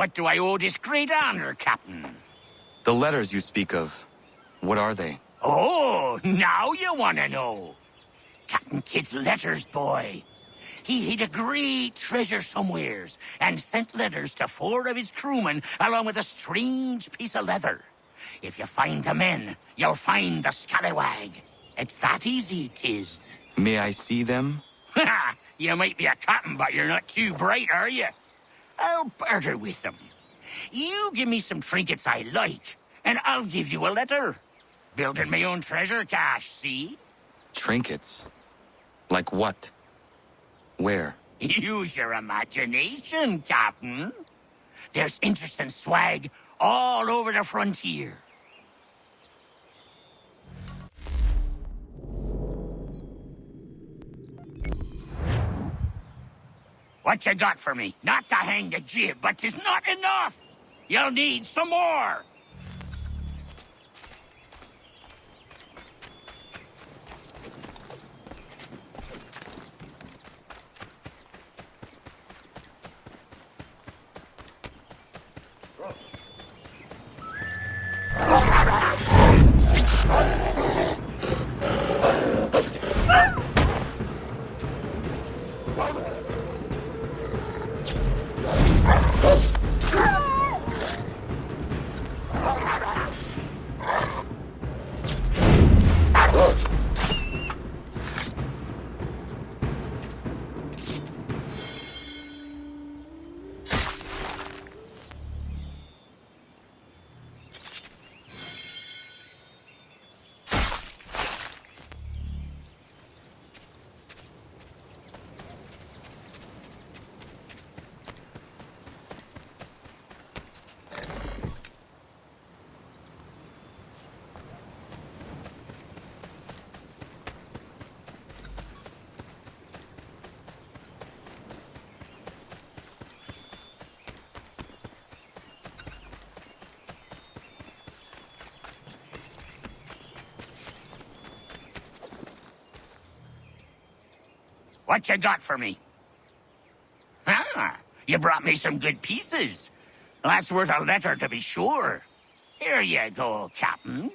What do I owe this great honor, Captain? The letters you speak of, what are they? Oh, now you want to know. Captain Kidd's letters, boy. He hid a great treasure somewheres and sent letters to 4 of his crewmen along with a strange piece of leather. If you find the men, you'll find the scallywag. It's that easy, 'tis. May I see them? Ha! You might be a captain, but you're not too bright, are you? I'll barter with them. You give me some trinkets I like, and I'll give you a letter. Building my own treasure cache, see? Trinkets? Like what? Where? Use your imagination, Captain. There's interesting swag all over the frontier. What you got for me? Not to hang the jib, but 'tis not enough. You'll need some more. What you got for me? Ah, you brought me some good pieces. That's worth a letter to be sure. Here you go, Captain.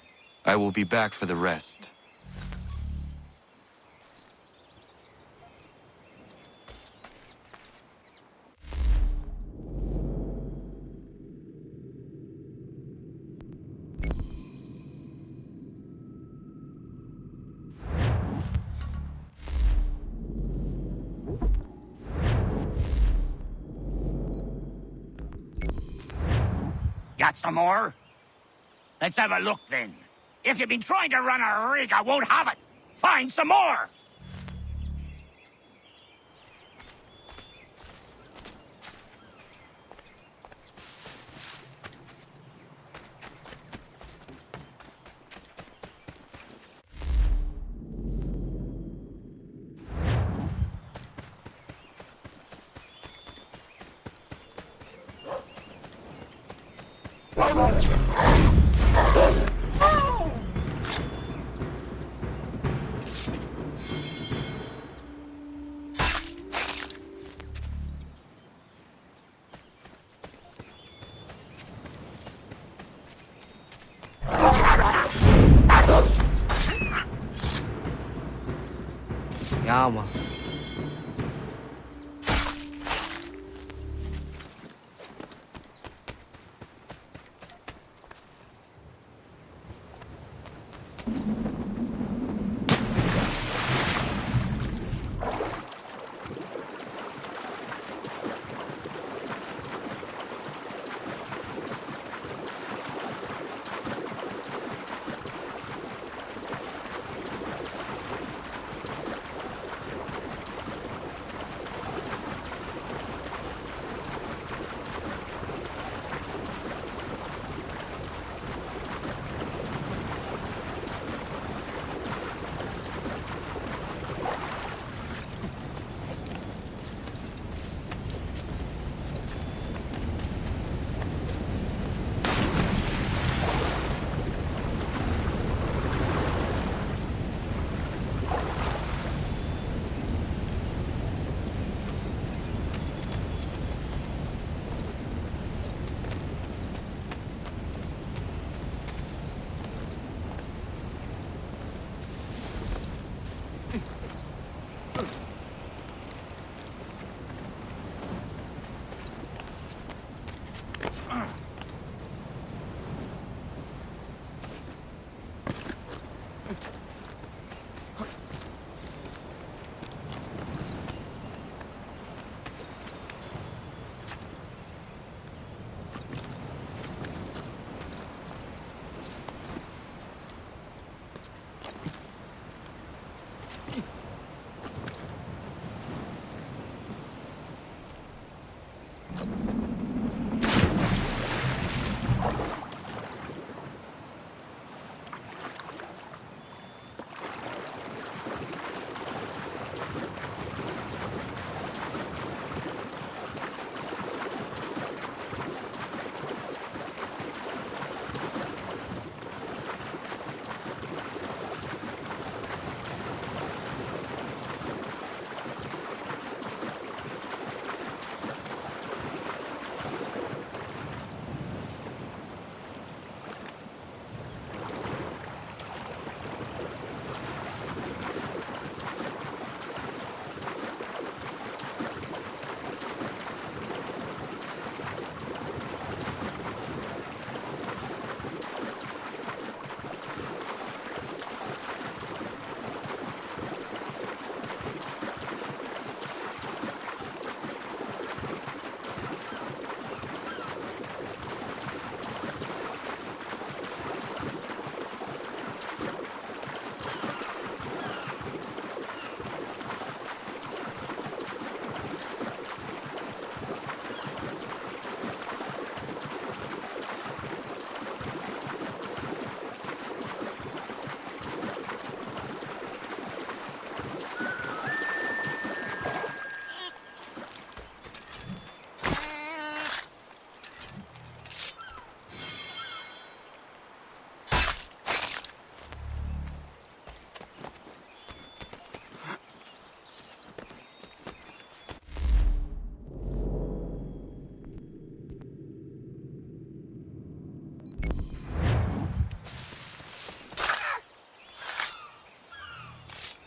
I will be back for the rest. Got some more? Let's have a look then. If you've been trying to run a rig, I won't have it. Find some more! Yeah, man.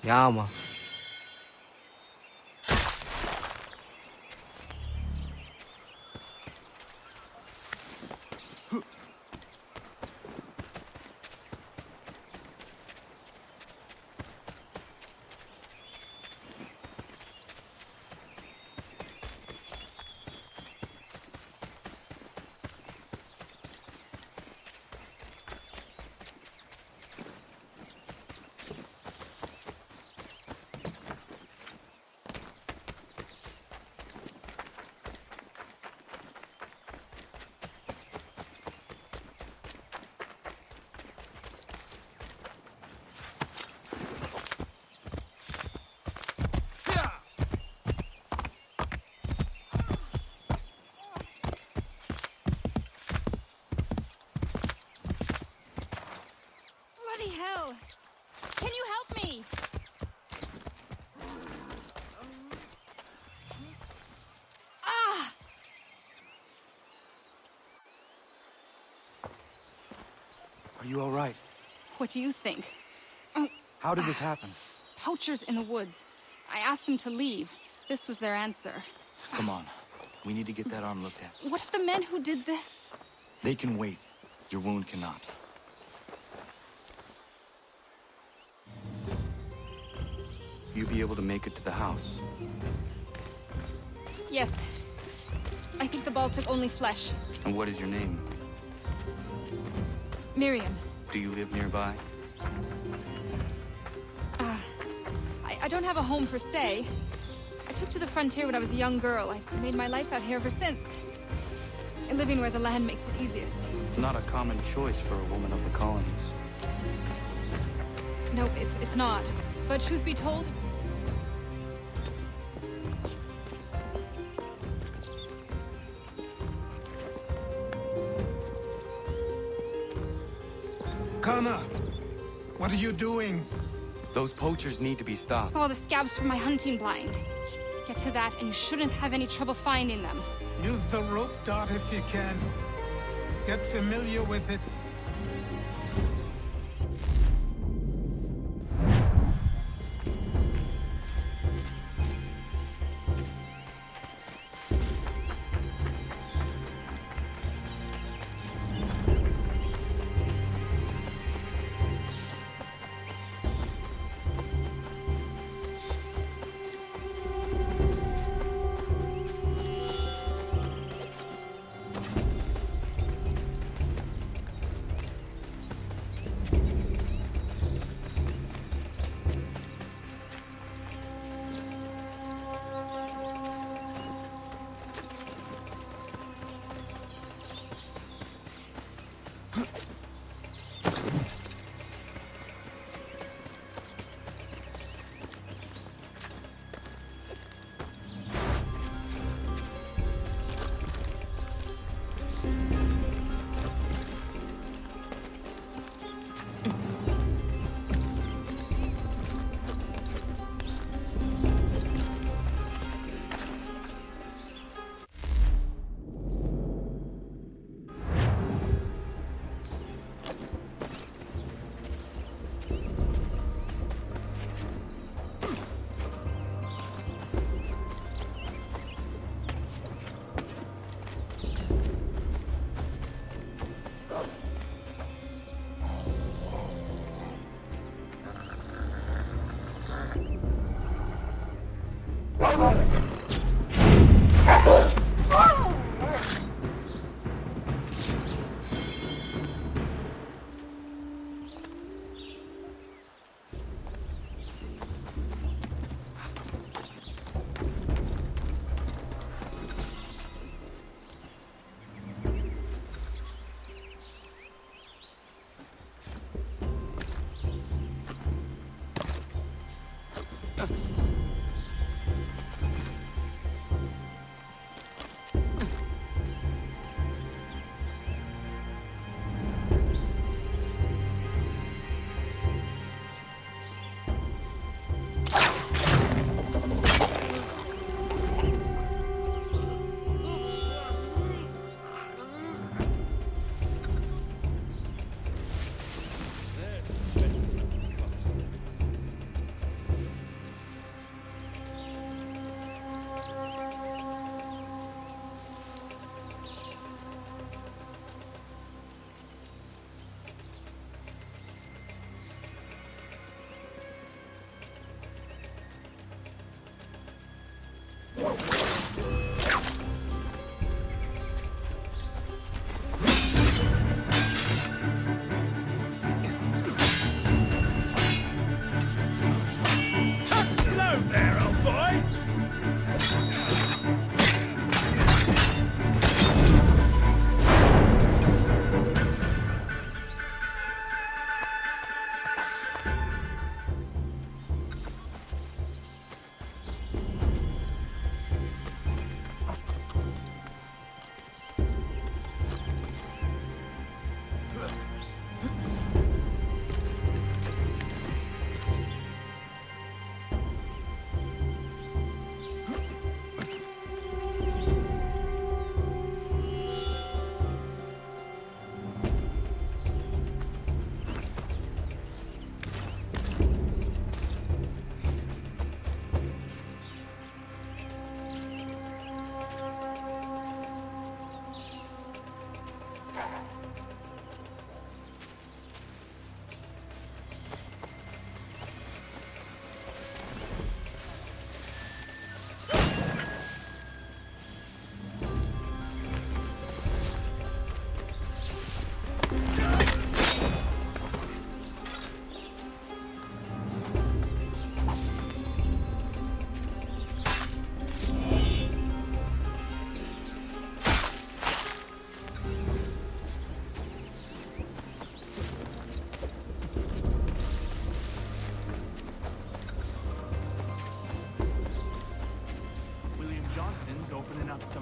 Yeah, man. Bloody hell! Can you help me? Ah! Are you all right? What do you think? How did this happen? Poachers in the woods. I asked them to leave. This was their answer. Come on. We need to get that arm looked at. What if the men who did this? They can wait. Your wound cannot. You be able to make it to the house? Yes. I think the ball took only flesh. And what is your name? Miriam. Do you live nearby? I don't have a home per se. I took to the frontier when I was a young girl. I've made my life out here ever since. Living where the land makes it easiest. Not a common choice for a woman of the colonies. No, it's not. But truth be told... Kana, what are you doing? Those poachers need to be stopped. Saw the scabs from my hunting blind. Get to that and you shouldn't have any trouble finding them. Use the rope dart if you can. Get familiar with it.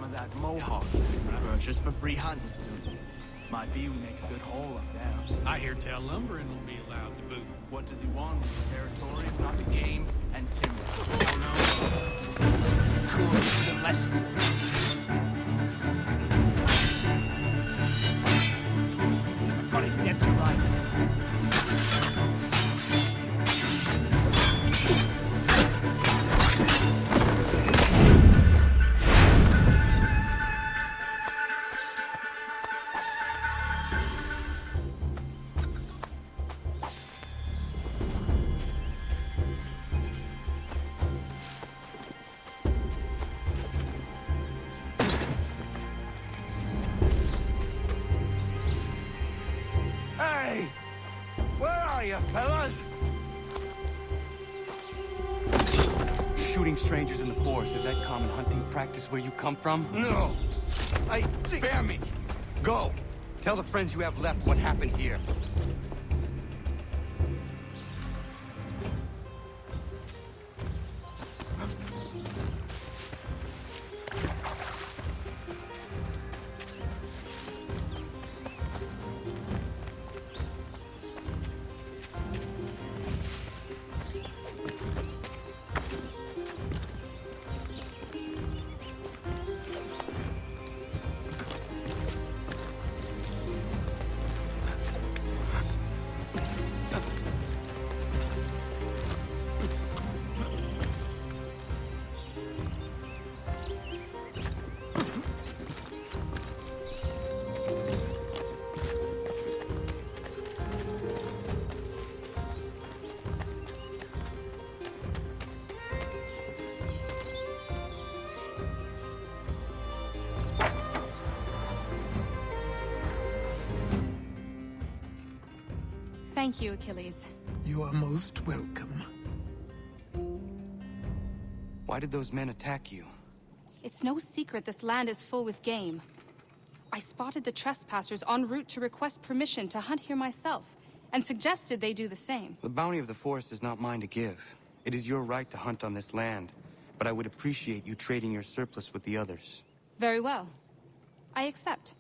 of that mohawk. Purchase for free hunting soon. Might be we make a good haul up there. I hear tell lumbering will be allowed to boot. What does he want with the territory if not the game and timber? Oh no. Cool Celestial. Gotta get to rights. Hey! Where are you, fellas? Shooting strangers in the forest, is that common hunting practice where you come from? No. Spare me! Go! Tell the friends you have left what happened here. Thank you, Achilles. You are most welcome. Why did those men attack you? It's no secret this land is full with game. I spotted the trespassers en route to request permission to hunt here myself, and suggested they do the same. The bounty of the forest is not mine to give. It is your right to hunt on this land, but I would appreciate you trading your surplus with the others. Very well. I accept.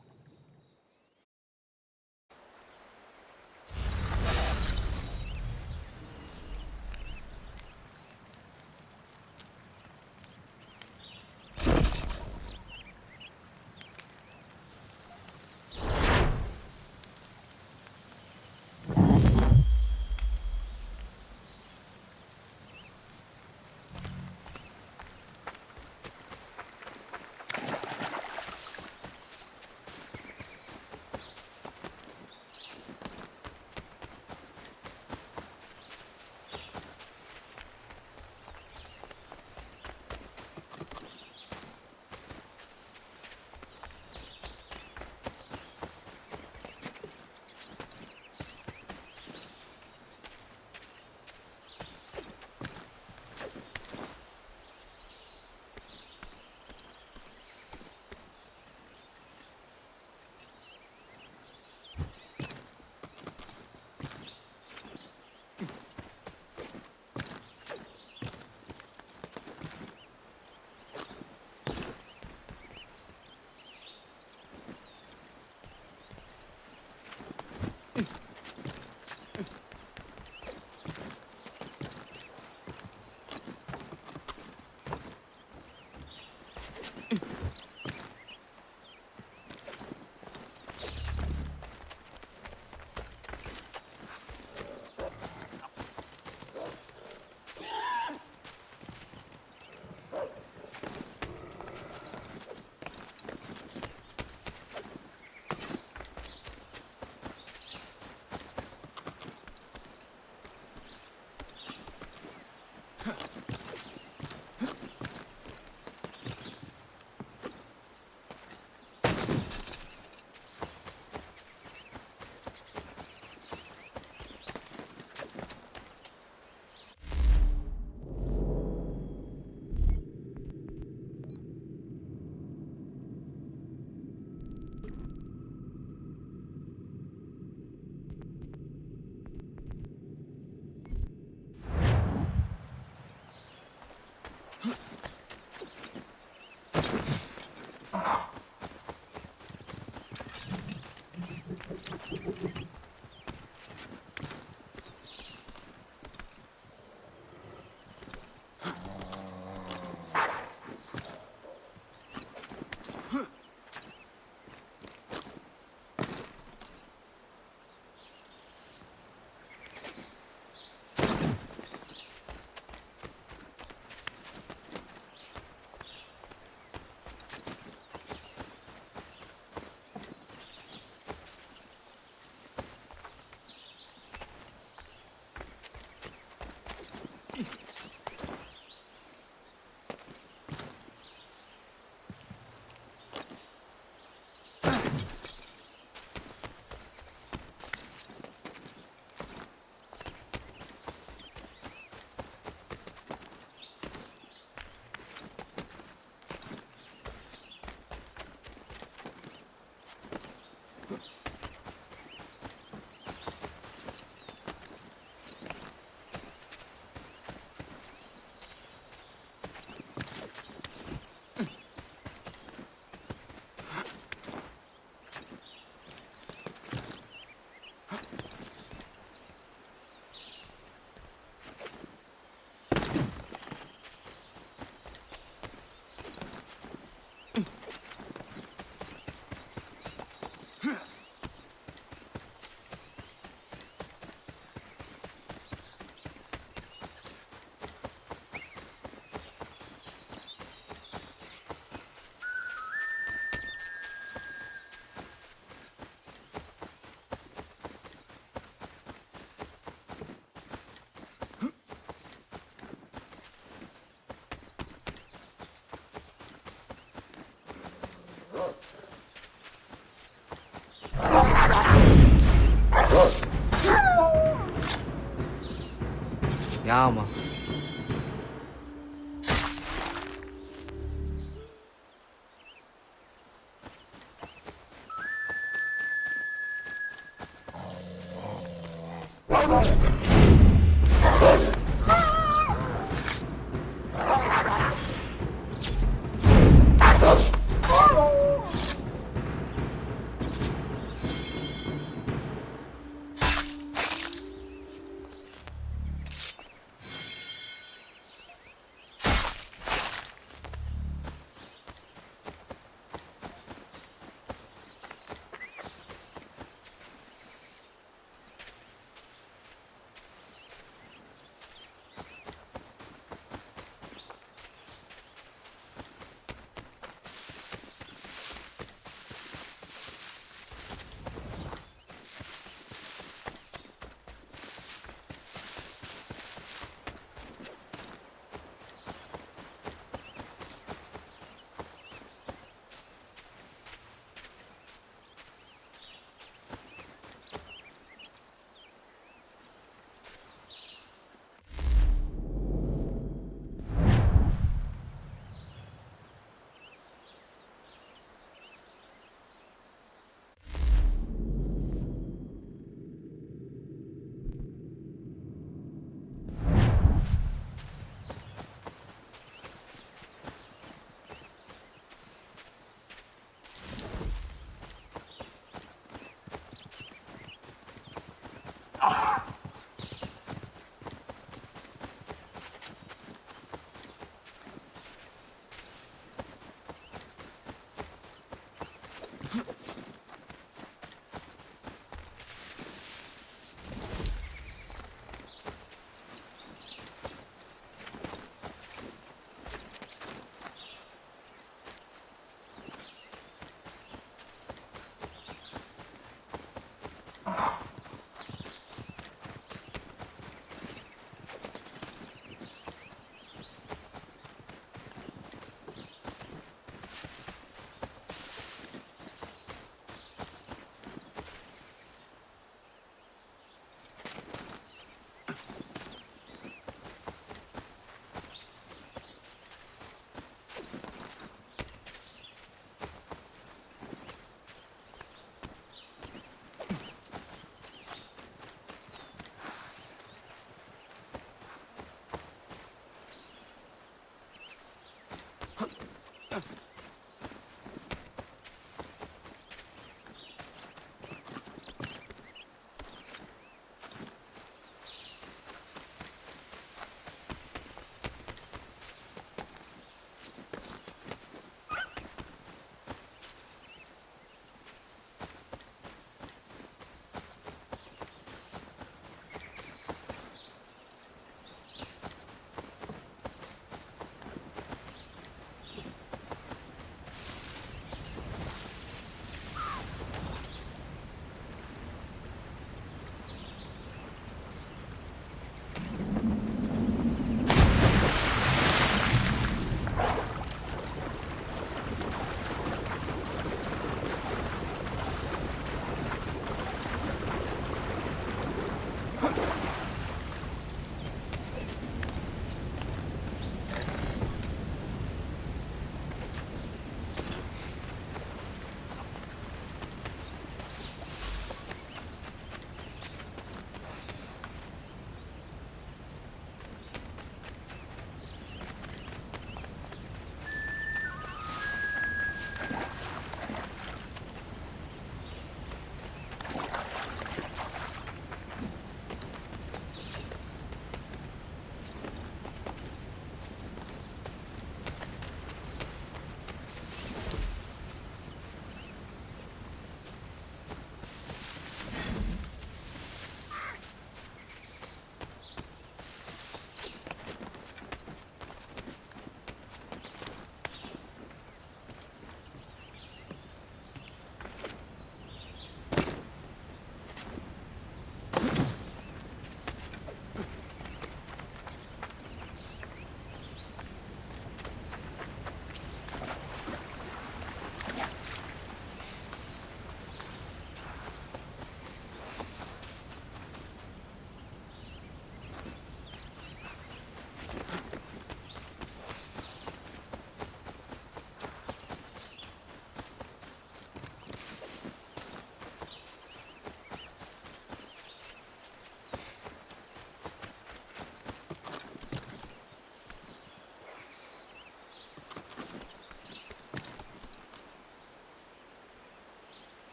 Yeah, man.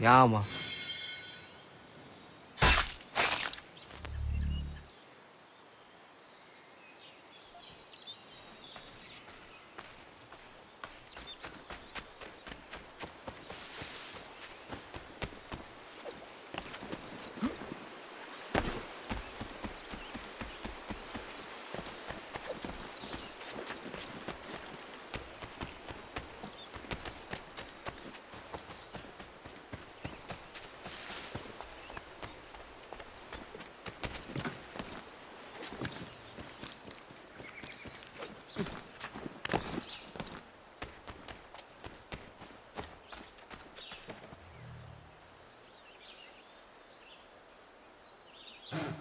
Ja, man.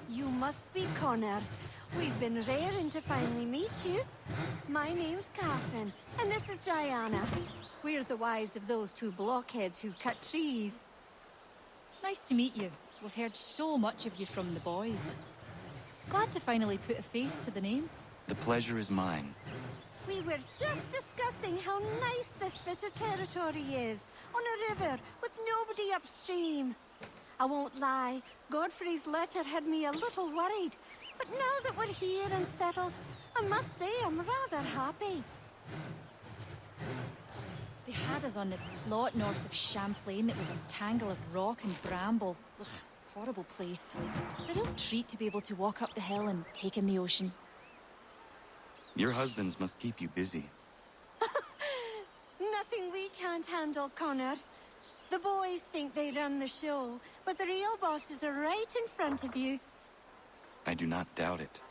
You must be Connor. We've been raring to finally meet you. My name's Catherine, and this is Diana. We're the wives of those two blockheads who cut trees. Nice to meet you. We've heard so much of you from the boys. Glad to finally put a face to the name. The pleasure is mine. We were just discussing how nice this bit of territory is, on a river with nobody upstream. I won't lie, Godfrey's letter had me a little worried, but now that we're here and settled, I must say I'm rather happy. They had us on this plot north of Champlain that was a tangle of rock and bramble. Ugh, horrible place. It's a real treat to be able to walk up the hill and take in the ocean. Your husbands must keep you busy. Nothing we can't handle, Connor. The boys think they run the show, but the real bosses are right in front of you. I do not doubt it.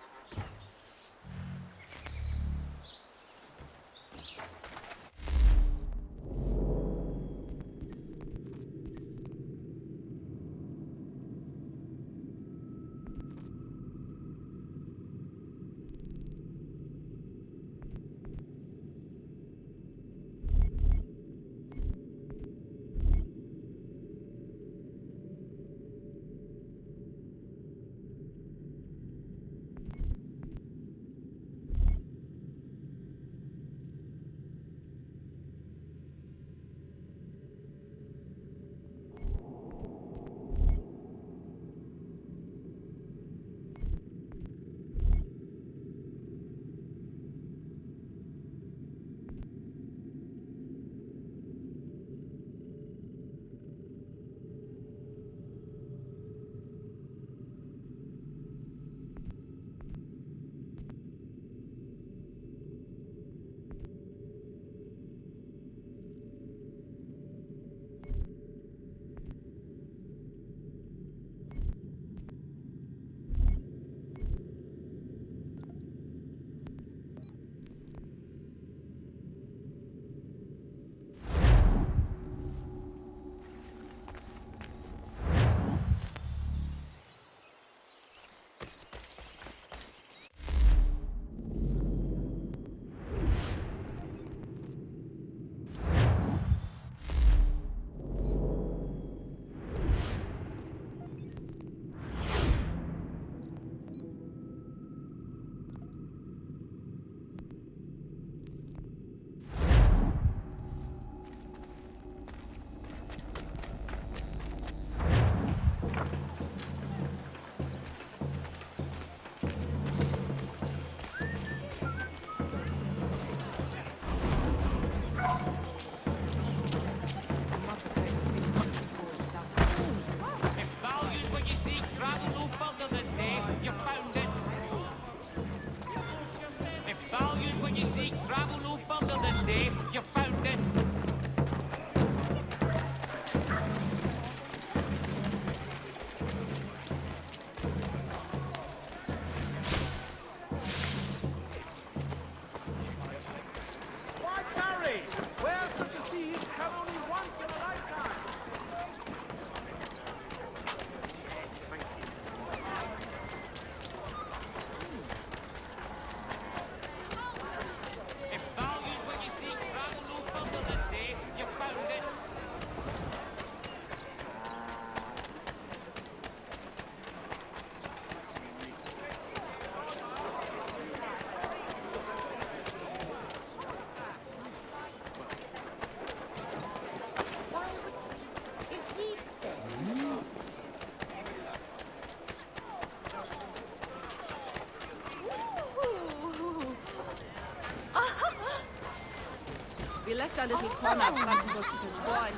We left our little pawn out front and go keep his boy.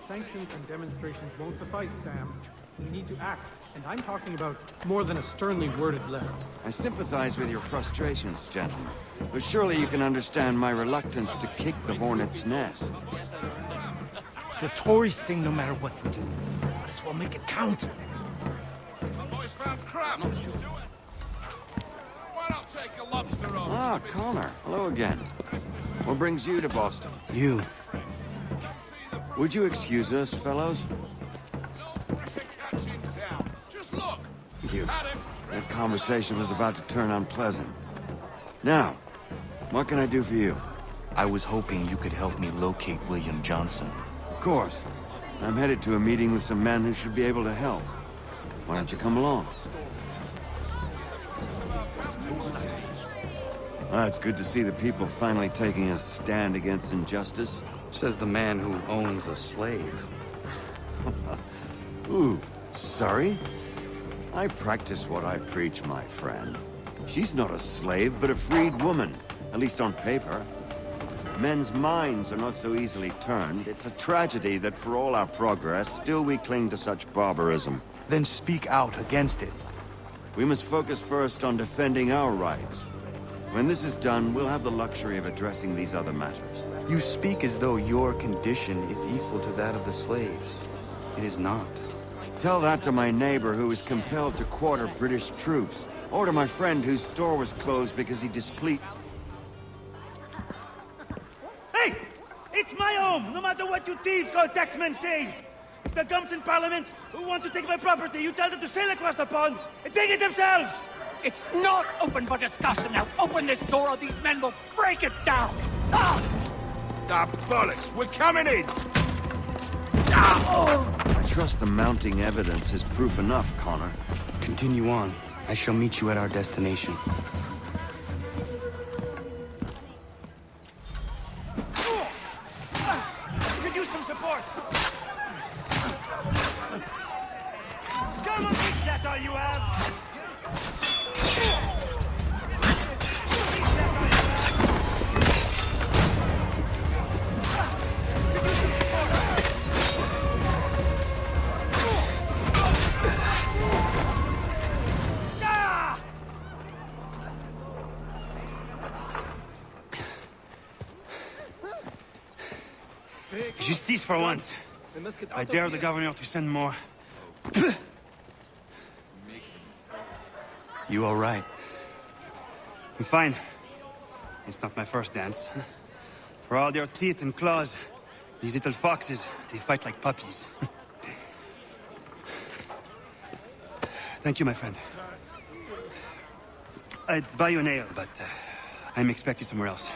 Sanctions and demonstrations won't suffice, Sam. We need to act, and I'm talking about more than a sternly worded letter. I sympathize with your frustrations, gentlemen, but surely you can understand my reluctance to kick the hornet's nest. The tourist thing, no matter what we do, might as well make it count. My boys found crap. Why not take a lobster on? Ah, Connor. Hello again. What brings you to Boston? You. Would you excuse us, fellows? Just look. You. That conversation was about to turn unpleasant. Now, what can I do for you? I was hoping you could help me locate William Johnson. Of course. I'm headed to a meeting with some men who should be able to help. Why don't you come along? It's good to see the people finally taking a stand against injustice. Says the man who owns a slave. Ooh, sorry? I practice what I preach, my friend. She's not a slave, but a freed woman, at least on paper. Men's minds are not so easily turned. It's a tragedy that for all our progress, still we cling to such barbarism. Then speak out against it. We must focus first on defending our rights. When this is done, we'll have the luxury of addressing these other matters. You speak as though your condition is equal to that of the slaves. It is not. Tell that to my neighbor who was compelled to quarter British troops, or to my friend whose store was closed because he displeased... Hey! It's my home, no matter what you thieves called taxmen say! If the gums in Parliament who want to take my property, you tell them to sail across the pond and take it themselves! It's not open for discussion now. Open this door or these men will break it down. Ah! Ah, bollocks! We're coming in! I trust the mounting evidence is proof enough, Connor. Continue on. I shall meet you at our destination. Could use some support! Come on, is that all you have? Justice for once. I dare the governor to send more. You all right? I'm fine. It's not my first dance. For all their teeth and claws, these little foxes, they fight like puppies. Thank you, my friend. I'd buy you an ale, but I'm expected somewhere else.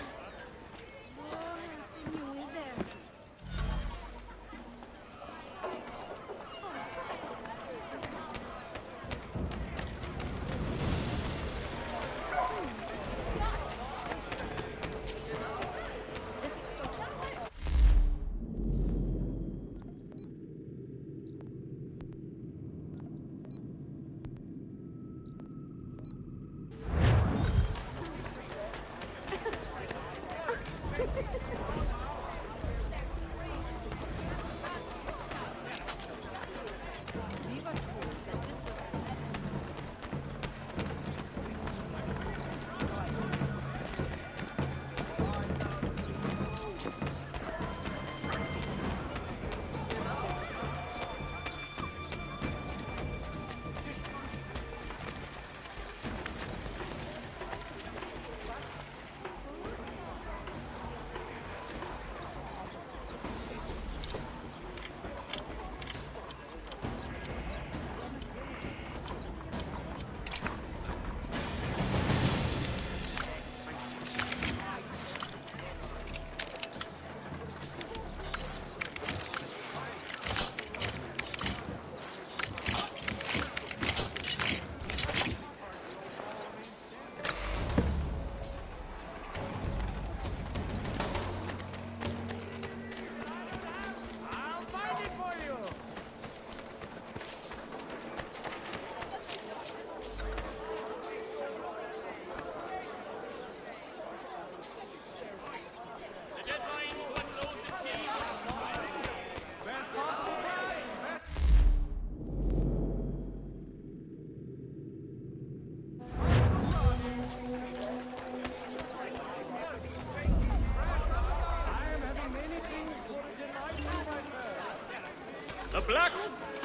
Black!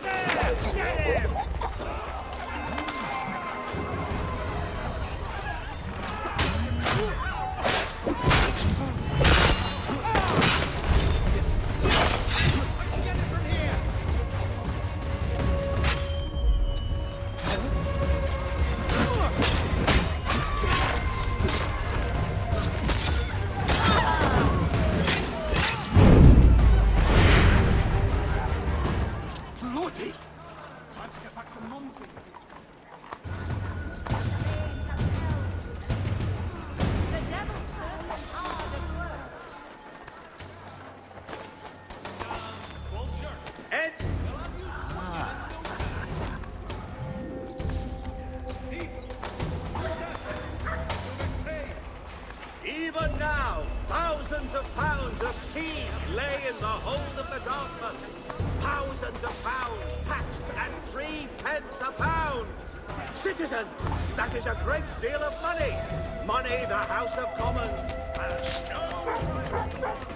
Get him! Bloody! Time to get back to Mumsy. Ed! Even now, thousands of pounds of tea lay in the hold of the Dartmouth. Thousands of pounds taxed at 3 pence a pound. Citizens, that is a great deal of money. Money the House of Commons has no right.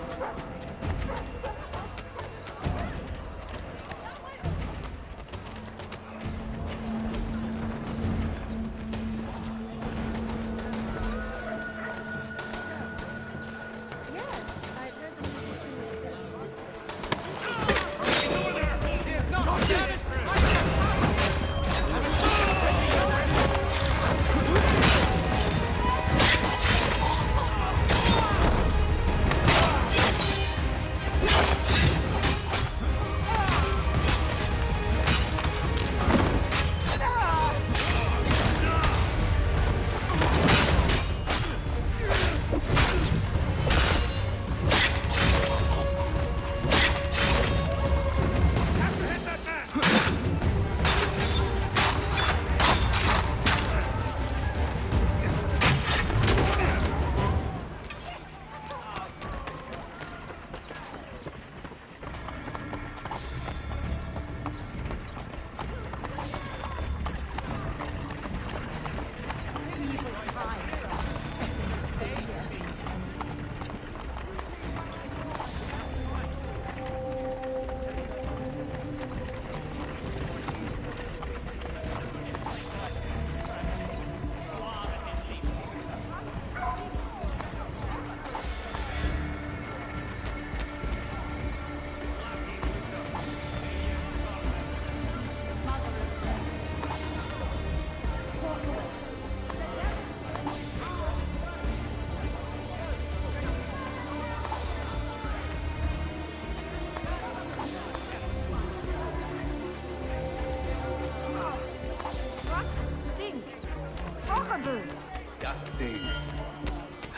Got days.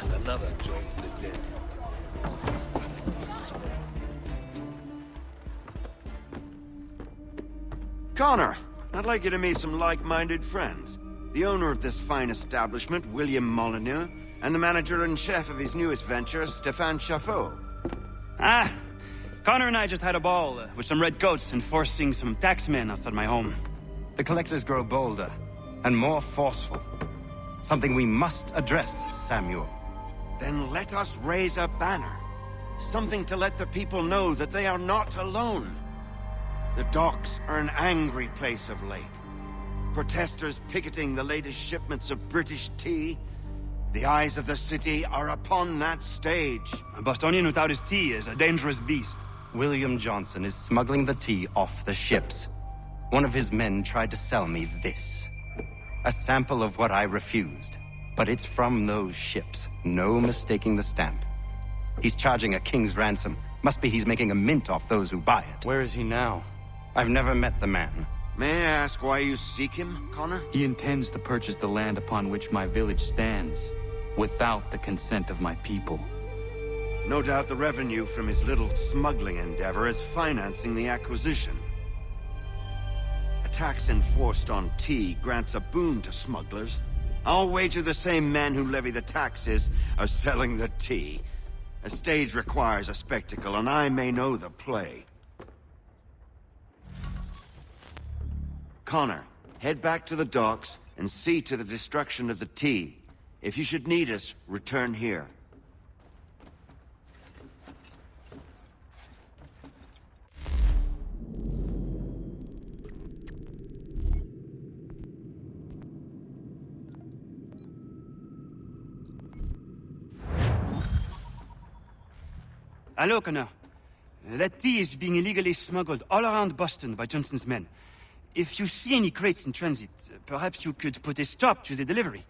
And another joint to the dead. Starting to smell. Connor, I'd like you to meet some like-minded friends. The owner of this fine establishment, William Molyneux, and the manager and chef of his newest venture, Stéphane Chaffeau. Ah, Connor and I just had a ball with some redcoats enforcing some taxmen outside my home. The collectors grow bolder and more forceful. Something we must address, Samuel. Then let us raise a banner. Something to let the people know that they are not alone. The docks are an angry place of late. Protesters picketing the latest shipments of British tea. The eyes of the city are upon that stage. A Bostonian without his tea is a dangerous beast. William Johnson is smuggling the tea off the ships. One of his men tried to sell me this. A sample of what I refused. But it's from those ships. No mistaking the stamp. He's charging a king's ransom. Must be he's making a mint off those who buy it. Where is he now? I've never met the man. May I ask why you seek him, Connor? He intends to purchase the land upon which my village stands, without the consent of my people. No doubt the revenue from his little smuggling endeavor is financing the acquisition. A tax enforced on tea grants a boon to smugglers. I'll wager the same men who levy the taxes are selling the tea. A stage requires a spectacle, and I may know the play. Connor, head back to the docks and see to the destruction of the tea. If you should need us, return here. Hello, Connor. That tea is being illegally smuggled all around Boston by Johnson's men. If you see any crates in transit, perhaps you could put a stop to the delivery.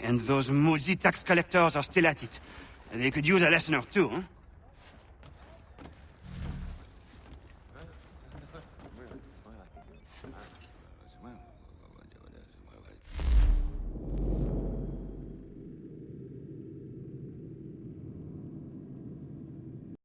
And those moody tax collectors are still at it. They could use a lesson or two, huh?